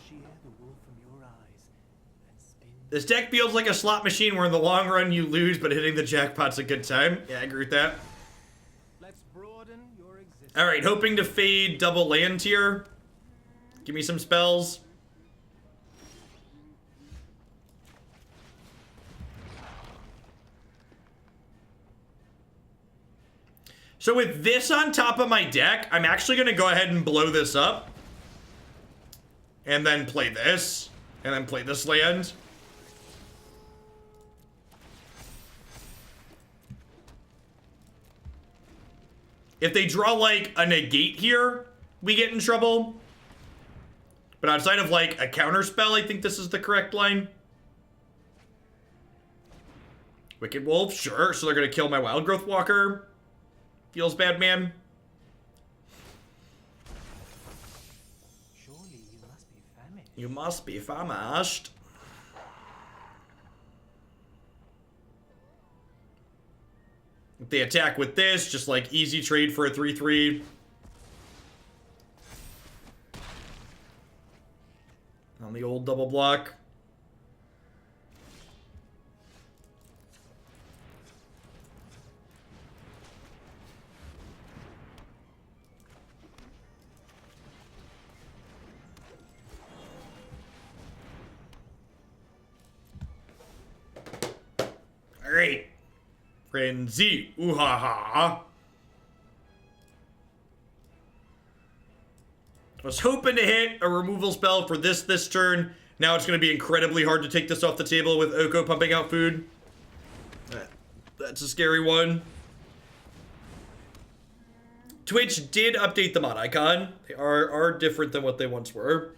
Shear the wool from your eyes and spin. This deck feels like a slot machine where in the long run you lose, but hitting the jackpot's a good time. Yeah, I agree with that. Let's broaden your existence. Alright, hoping to fade double land here. Give me some spells. So with this on top of my deck, I'm actually going to go ahead and blow this up. And then play this. And then play this land. If they draw like a negate here, we get in trouble. But outside of like a counter spell, I think this is the correct line. Wicked Wolf, sure. So they're going to kill my Wildgrowth Walker. Feels bad, man. Surely you must be famished. You must be famished. If they attack with this, just like easy trade for a 3/3. On the old double block. Alright. Frenzy. Ooh ha ha. I was hoping to hit a removal spell for this turn. Now it's going to be incredibly hard to take this off the table with Oko pumping out food. That's a scary one. Twitch did update the mod icon. They are different than what they once were.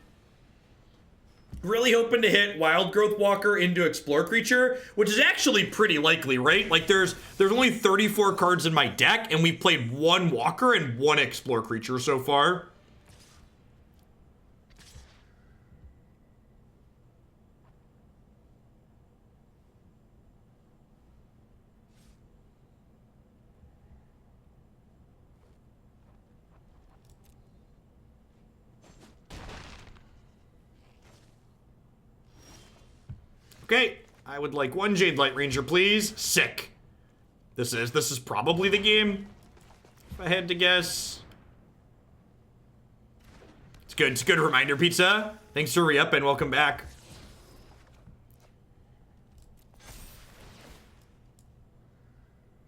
Really hoping to hit Wildgrowth Walker into Explore Creature, which is actually pretty likely, right? Like there's only 34 cards in my deck, and we've played one Walker and one Explore Creature so far. Okay, I would like one Jadelight Ranger, please. Sick. This is probably the game, if I had to guess. It's a good reminder, Pizza. Thanks for re-up and welcome back.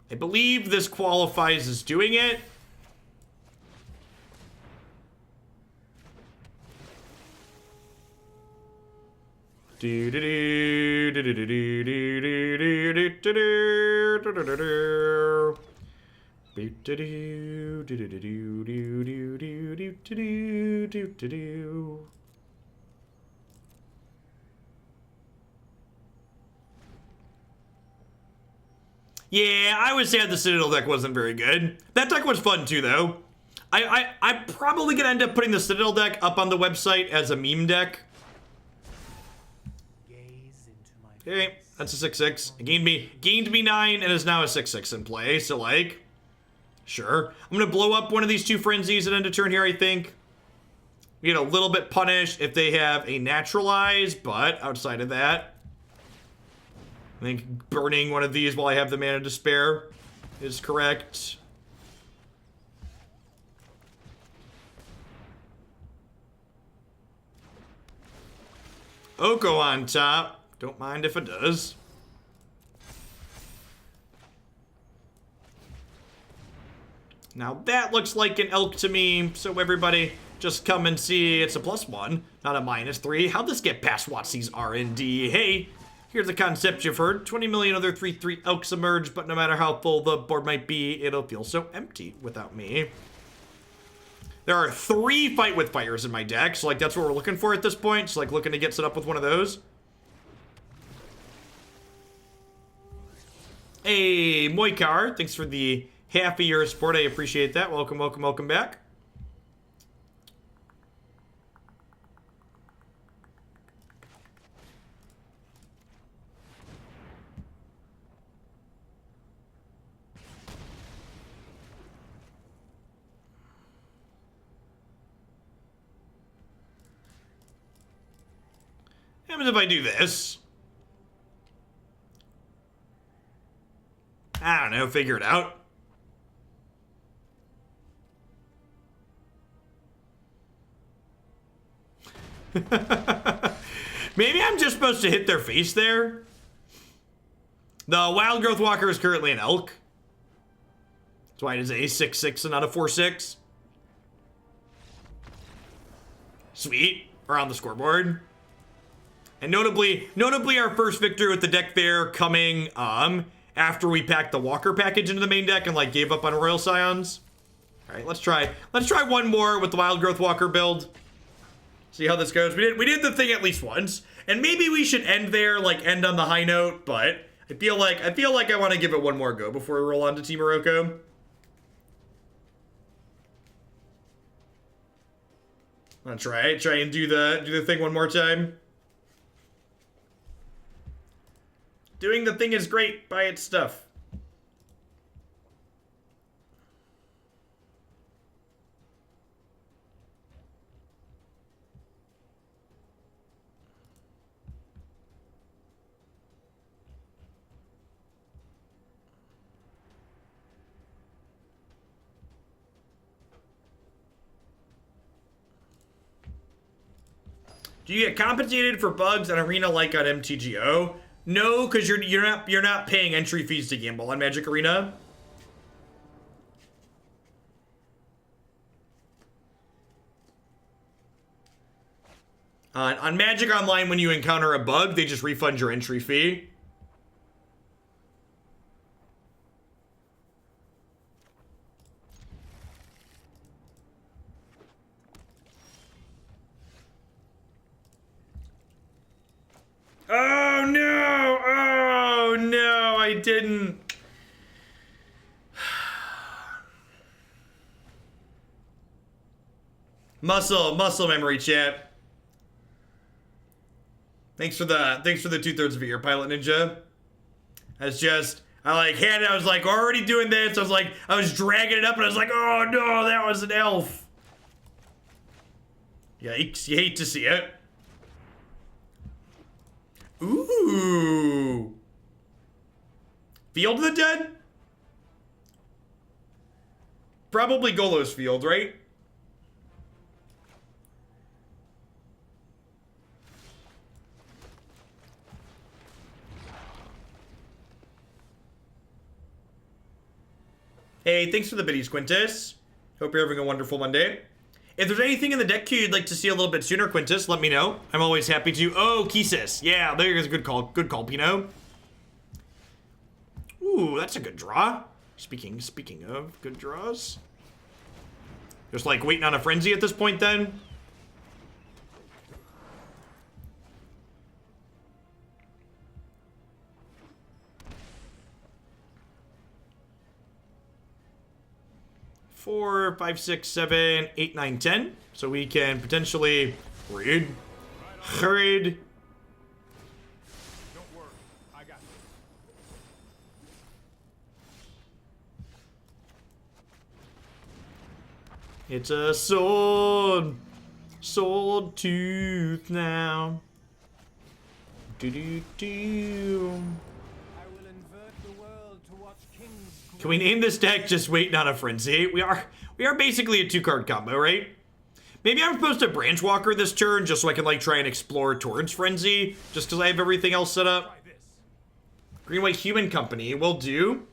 I believe this qualifies as doing it. Yeah, I would say the Citadel deck wasn't very good. That deck was fun too, though. I'm probably gonna end up putting the Citadel deck up on the website as a meme deck. Gaze Okay, that's a 6/6. It gained me 9 and is now a 6/6 in play. So like, sure. I'm gonna blow up one of these two frenzies and end a turn here, I think. We get a little bit punished if they have a naturalize, but outside of that, I think burning one of these while I have the Mana Despair is correct. Oko on top. Don't mind if it does. Now that looks like an elk to me, so everybody just come and see it's a +1, not a -3. How'd this get past WotC's R&D? Hey, here's a concept you've heard. 20 million other 3/3 elks emerge, but no matter how full the board might be, it'll feel so empty without me. There are 3 Fight with Fires in my deck, so like that's what we're looking for at this point. So like looking to get set up with one of those. Hey, Moikar, thanks for the half a year of support. I appreciate that. Welcome, welcome, welcome back. What happens if I do this? I don't know, figure it out. Maybe I'm just supposed to hit their face there. The Wildgrowth Walker is currently an elk. That's why it is a 6/6 and not a 4/6. Sweet. We're on the scoreboard. And notably our first victory with the deck there coming after we packed the Walker package into the main deck and like gave up on Royal Scions. All right, let's try one more with the Wildgrowth Walker build. See how this goes. We did the thing at least once, and maybe we should end there, like end on the high note. But I feel like I want to give it one more go before we roll on to Team Morocco. I'm gonna try and do the thing one more time. Doing the thing is great by its stuff. Do you get compensated for bugs on Arena like on MTGO? No, because you're not paying entry fees to gamble on Magic Arena. On Magic Online, when you encounter a bug, they just refund your entry fee. Oh no! Oh no, I didn't. Muscle memory, chat. Thanks for the 2/3 of a year, Pilot Ninja. That's just, I was like already doing this. I was dragging it up and I was like, oh no, that was an elf. Yikes, you hate to see it. Ooh. Field of the Dead? Probably Golos Field, right? Hey, thanks for the biddies, Quintus. Hope you're having a wonderful Monday. If there's anything in the deck queue you'd like to see a little bit sooner, Quintus, let me know. I'm always happy to. Oh, Kisis. Yeah, there's a good call. Good call, Pino. Ooh, that's a good draw. Speaking of good draws. Just like waiting on a frenzy at this point then. Four, 5, 6, 7, 8, 9, 10. So we can potentially read. It's a sword. Sword tooth now. Do do do. I will invert the world to watch kings. Can we name this deck just Waiting on a Frenzy? We are basically a 2-card combo, right? Maybe I'm supposed to Branchwalker this turn just so I can like try and explore towards Frenzy, just because I have everything else set up. Green White Human Company will do.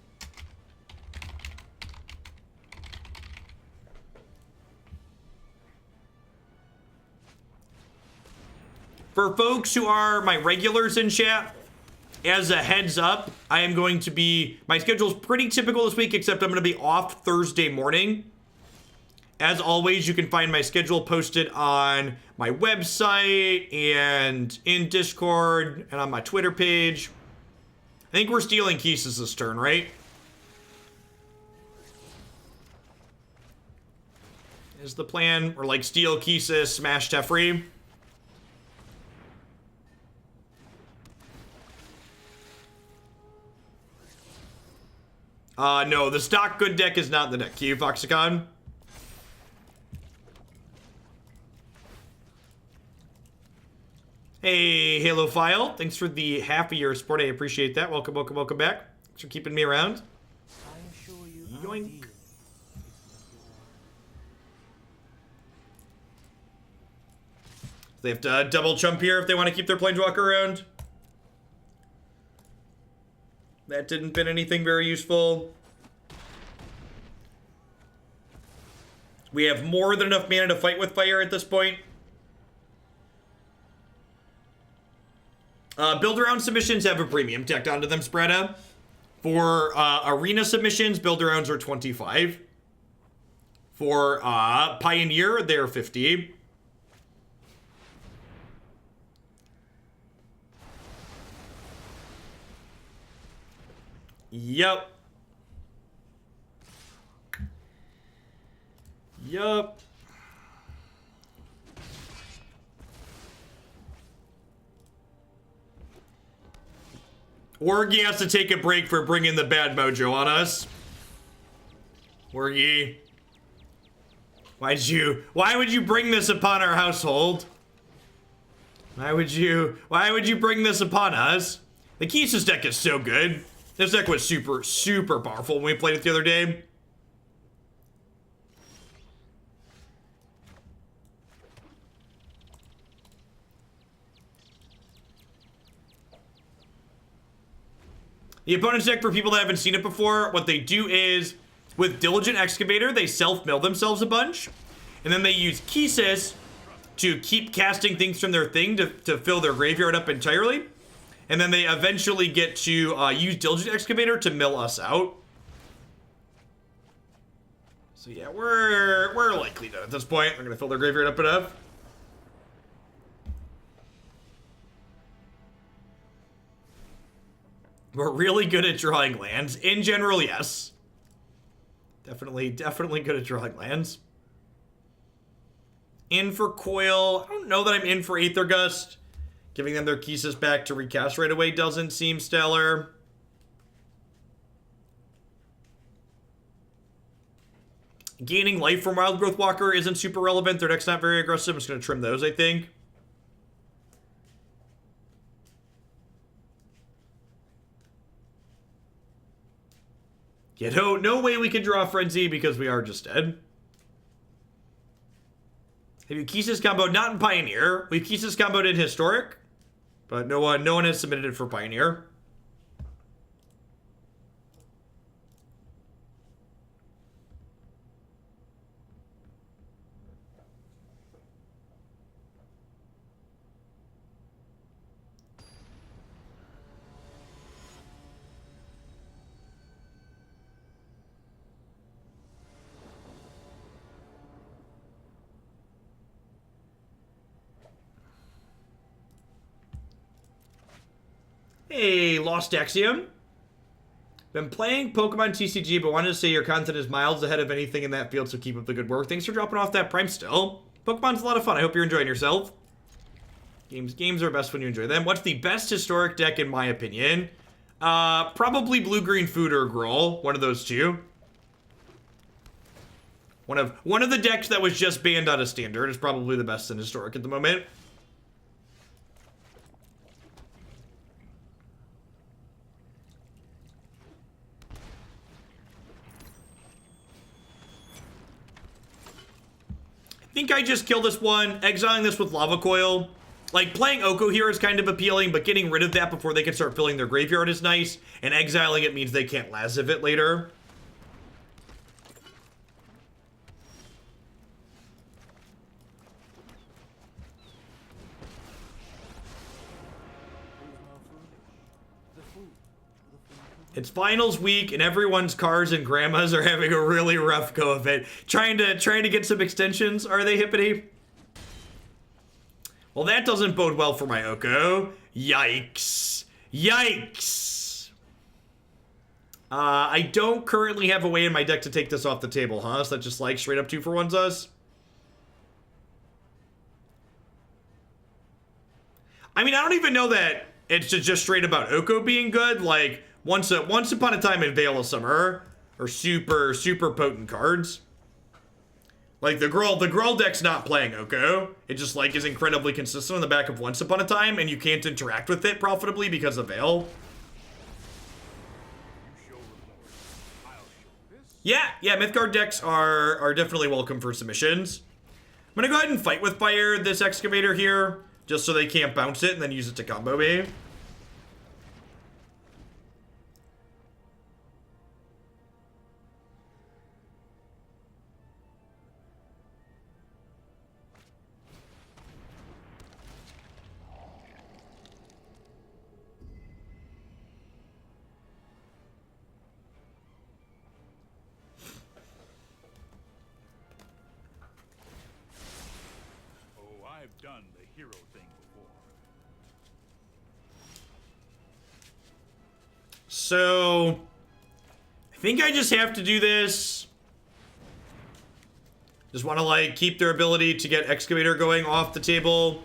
For folks who are my regulars in chat, as a heads up, I am going to be, my schedule's pretty typical this week, except I'm going to be off Thursday morning. As always, you can find my schedule posted on my website and in Discord and on my Twitter page. I think we're stealing Keeses this turn, right? Is the plan? Or like steal Keesis, smash Teferi? No, the stock good deck is not the deck. Q, Foxicon. Hey, Halo File. Thanks for the half a year support. I appreciate that. Welcome, welcome, welcome back. Thanks for keeping me around. I assure you, Yoink. They have to double jump here if they want to keep their Planeswalker around. That didn't been anything very useful. We have more than enough mana to fight with fire at this point. Build-around submissions have a premium tacked onto them, Spreada. For arena submissions, build-arounds are 25. For Pioneer, they're 50. Yup. Yup. Wargy has to take a break for bringing the bad mojo on us. Wargy. Why would you bring this upon our household? Why would you bring this upon us? The Keesis deck is so good. This deck was super, super powerful when we played it the other day. The opponent's deck, for people that haven't seen it before, what they do is, with Diligent Excavator, they self-mill themselves a bunch, and then they use Keesis to keep casting things from their thing to fill their graveyard up entirely. And then they eventually get to use Diligent Excavator to mill us out. So yeah, we're likely done at this point. We're gonna fill their graveyard up enough. We're really good at drawing lands. In general, yes. Definitely good at drawing lands. In for Coil. I don't know that I'm in for Aether Gust. Giving them their Keesis back to recast right away doesn't seem stellar. Gaining life from Wildgrowth Walker isn't super relevant. Their deck's not very aggressive. I'm just going to trim those, I think. Yeah, no way we can draw Frenzy because we are just dead. Have you Keesis comboed? Not in Pioneer. We've Keesis comboed in Historic. But no one has submitted it for Pioneer. Hey, Lost Axiom. Been playing Pokemon TCG, but wanted to say your content is miles ahead of anything in that field, so keep up the good work. Thanks for dropping off that Prime still. Pokemon's a lot of fun. I hope you're enjoying yourself. Games are best when you enjoy them. What's the best historic deck in my opinion? Probably Blue-Green Food or Gruul. One of those two. One of the decks that was just banned out of Standard is probably the best in Historic at the moment. I think I just kill this one, exiling this with Lava Coil. Like, playing Oko here is kind of appealing, but getting rid of that before they can start filling their graveyard is nice, and exiling it means they can't Laziv it later. It's finals week, and everyone's cars and grandmas are having a really rough go of it. Trying to get some extensions, are they, Hippity? Well, that doesn't bode well for my Oko. Yikes. Yikes. I don't currently have a way in my deck to take this off the table, huh? So that just like straight up 2-for-1s us? I mean, I don't even know that it's just straight about Oko being good. Like, once upon a time in Veil of Summer are super, super potent cards. Like, the girl deck's not playing Oko. It just, like, is incredibly consistent on the back of Once Upon a Time, and you can't interact with it profitably because of Veil. Yeah, Mythgard decks are definitely welcome for submissions. I'm gonna go ahead and Fight with Fire this Excavator here, just so they can't bounce it and then use it to combo me. Done the hero thing before. So, I think I just have to do this. Just want to, like, keep their ability to get Excavator going off the table.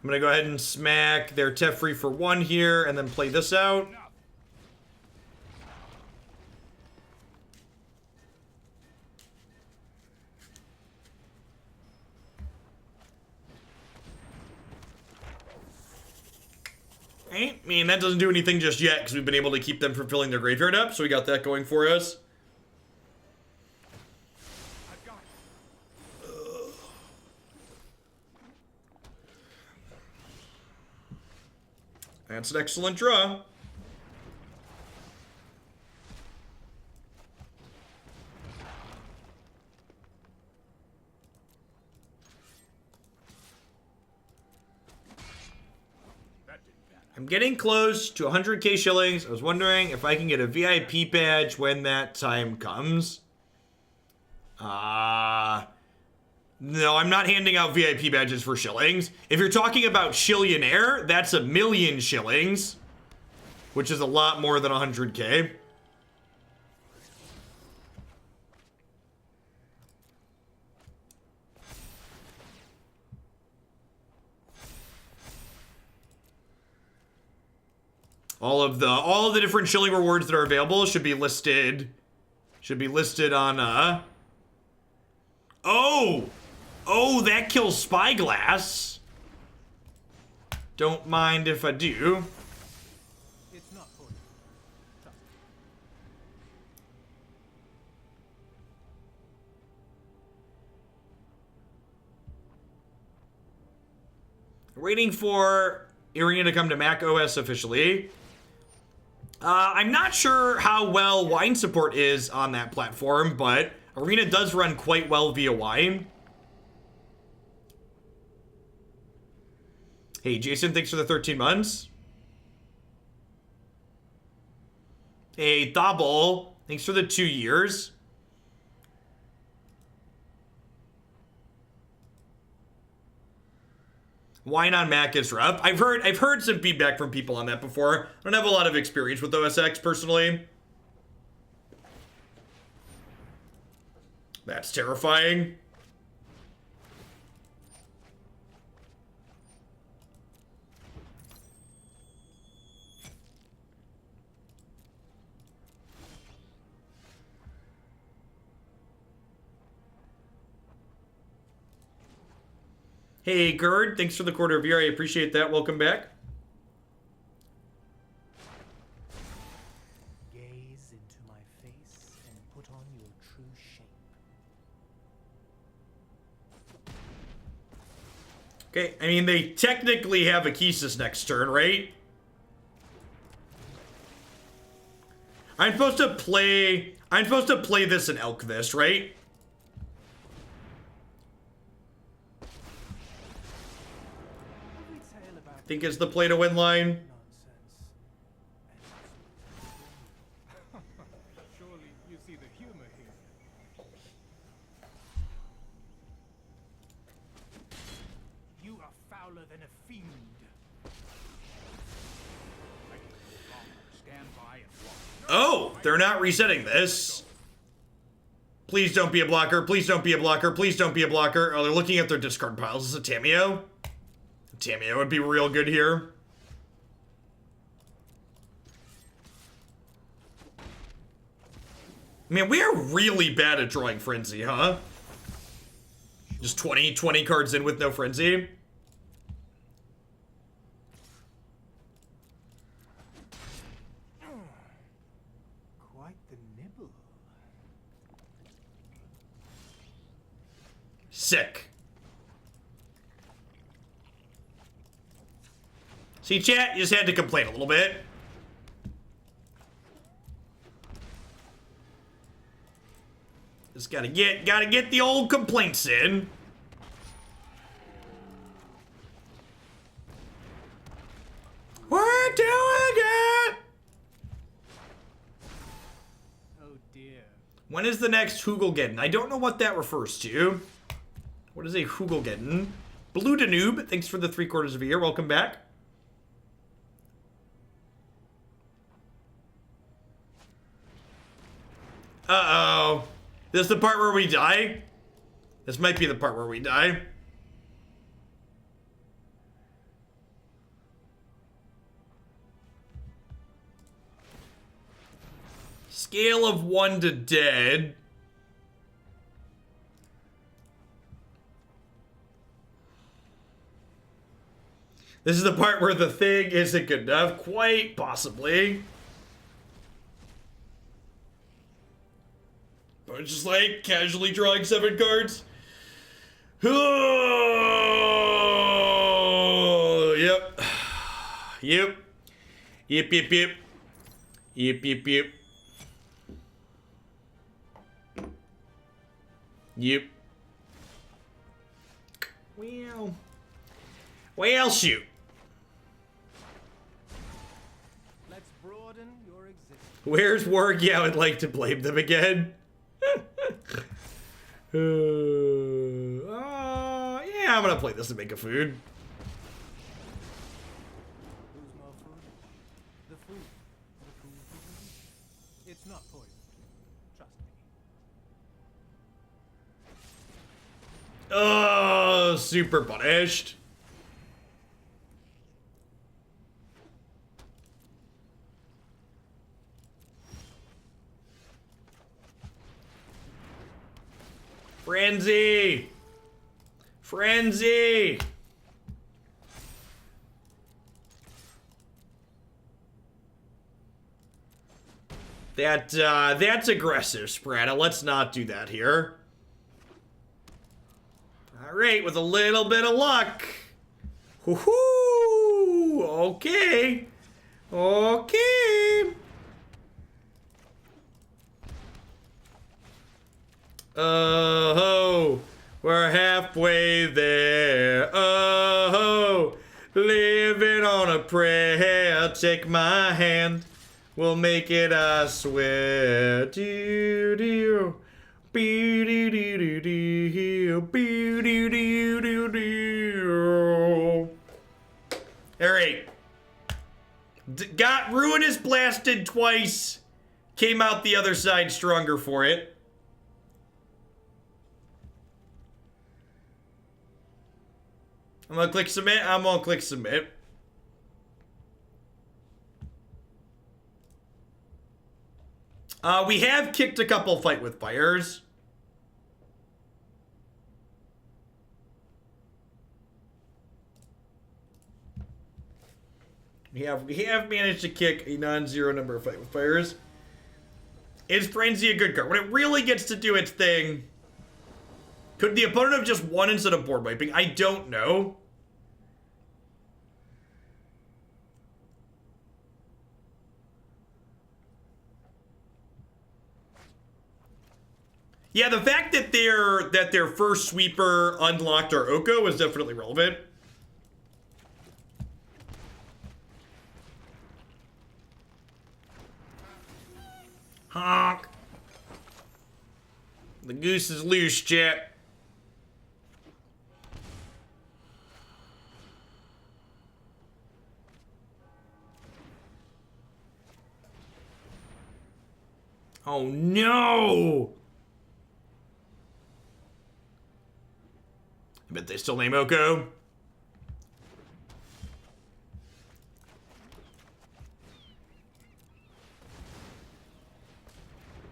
I'm going to go ahead and smack their Teferi for 1 here, and then play this out. I mean, that doesn't do anything just yet, because we've been able to keep them from filling their graveyard up, so we got that going for us. That's an excellent draw. I'm getting close to 100k shillings. I was wondering if I can get a VIP badge when that time comes. No, I'm not handing out VIP badges for shillings. If you're talking about Shillionaire, that's 1,000,000 shillings, which is a lot more than 100k. All of the different shilling rewards that are available should be listed on Oh, that kills Spyglass. Don't mind if I do. It's not for you. Waiting for Arena to come to Mac OS officially. I'm not sure how well wine support is on that platform, but Arena does run quite well via wine. Hey, Jason, thanks for the 13 months. Hey, Thobble, thanks for the 2 years. Wine on Mac is rough. I've heard some feedback from people on that before. I don't have a lot of experience with OS X personally. That's terrifying. Hey, Gerd, thanks for the quarter of year. I appreciate that. Welcome back. Gaze into my face and put on your true shape. Okay, I mean, they technically have Akesis next turn, right? I'm supposed to play this in Elkvist, right? Every tale about I think it's the play to win line. nonsense. Surely you see the humor here. You are fouler than a fiend. I can no longer stand by and watch. Oh, they're not resetting this. Please don't be a blocker. Please don't be a blocker. Please don't be a blocker. Oh, they're looking at their discard piles. Is it Tameo? Tameo would be real good here. Man, we are really bad at drawing Frenzy, huh? Just 20 cards in with no Frenzy. Quite the nibble. Sick. See, chat, you just had to complain a little bit. Just gotta get the old complaints in. We're doing it! Oh dear. When is the next Hugelgeddon? I don't know what that refers to. What is a Hugelgeddon? Blue Danube, thanks for the 3/4 of a year. Welcome back. Uh-oh. This is the part where we die? This might be the part where we die. Scale of 1 to dead. This is the part where the thing isn't good enough. Quite possibly. But just like casually drawing 7 cards. Oh, yep. Yep. Yep, yep, yep. Yep, yep, yep. Yep. Well, shoot. Let's broaden your existence. Where's Warg? Yeah, I would like to blame them again. Yeah, I'm gonna play this to make a food. Who's more food? The food. The food. It's not poison. Trust me. Oh, super punished. Frenzy! Frenzy! That's aggressive, Sprata. Let's not do that here. Alright, with a little bit of luck. Woohoo! Okay. Okay. Oh, we're halfway there. Oh, living on a prayer. Take my hand. We'll make it, I swear. Do do. Be do do do do. Be do do do do. All right. Got Ruinous blasted twice. Came out the other side stronger for it. I'm gonna click submit. I'm gonna click submit. We have kicked a couple Fight with Fires. We have managed to kick a non-zero number of fight with fires. Is Frenzy a good card? When it really gets to do its thing, could the opponent have just won instead of board wiping? I don't know. Yeah, the fact that their first sweeper unlocked our Oko was definitely relevant. Honk. The goose is loose, chat. Oh no! I bet they still name Oko.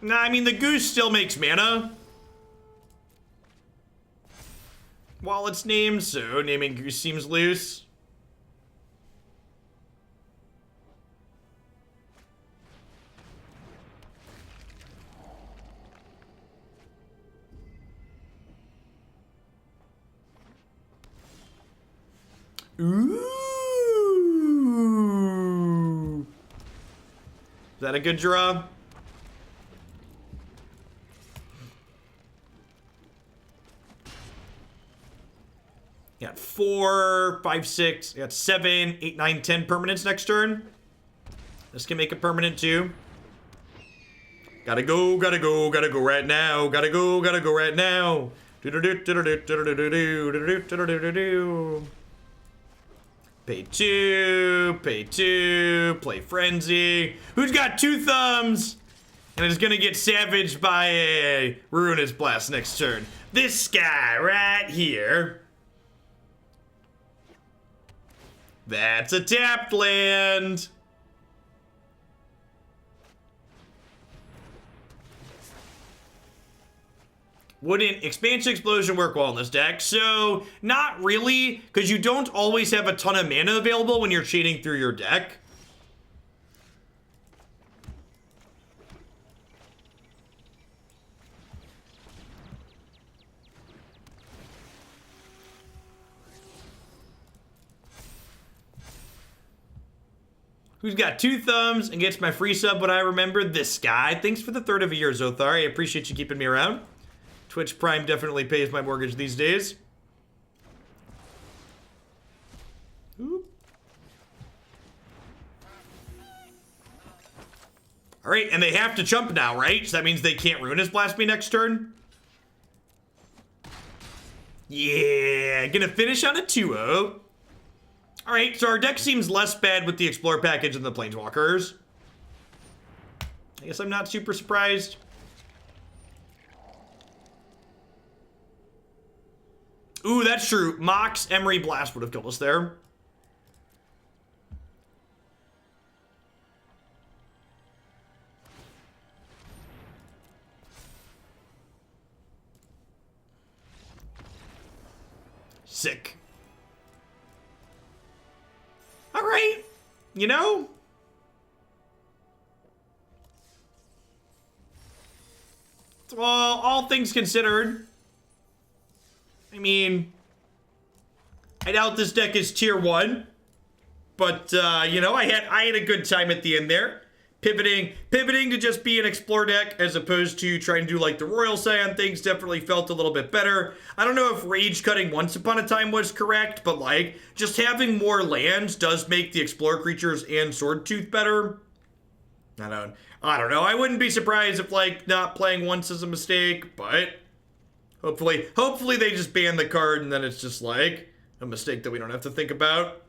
Nah, I mean, the goose still makes mana while it's named, so naming goose seems loose. Ooh. Is that a good draw? Got 4, 5, 6, got 7, 8, 9, 10 permanents next turn. This can make a permanent too. Gotta go right now. Gotta go right now. Pay 2, play Frenzy. Who's got 2 thumbs? And is gonna get savaged by a Ruinous Blast next turn. This guy right here. That's a tapped land. Wouldn't Expansion Explosion work well in this deck? So, not really, because you don't always have a ton of mana available when you're chaining through your deck. Who's got 2 thumbs and gets my free sub when I remember? This guy. Thanks for the 3rd of a year, Zothar. I appreciate you keeping me around. Twitch Prime definitely pays my mortgage these days. Oop. All right, and they have to jump now, right? So that means they can't Ruinous Blast me next turn. Yeah, gonna finish on a 2-0. All right, so our deck seems less bad with the Explore package and the Planeswalkers. I guess I'm not super surprised. Ooh, that's true. Mox, Emery, Blast would have killed us there. Sick. All right, you know, well, all things considered, I mean, I doubt this deck is tier 1, but you know, I had a good time at the end there, pivoting to just be an explore deck as opposed to trying to do like the Royal Scion things. Definitely felt a little bit better. I don't know if rage cutting once upon a time was correct, but like just having more lands does make the explore creatures and Swordtooth better. I don't know. I wouldn't be surprised if like not playing once is a mistake, but hopefully they just ban the card and then it's just like a mistake that we don't have to think about.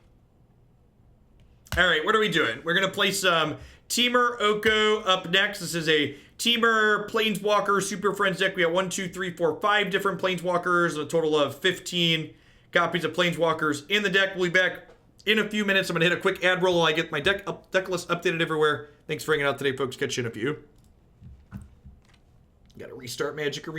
All right, what are we doing? We're gonna play some Temur Oko up next. This is a Temur Planeswalker Super Friends deck. We have 1, 2, 3, 4, 5 different Planeswalkers, and a total of 15 copies of Planeswalkers in the deck. We'll be back in a few minutes. I'm gonna hit a quick ad roll while I get my deck list updated everywhere. Thanks for hanging out today, folks. Catch you in a few. Gotta restart Magic Arena.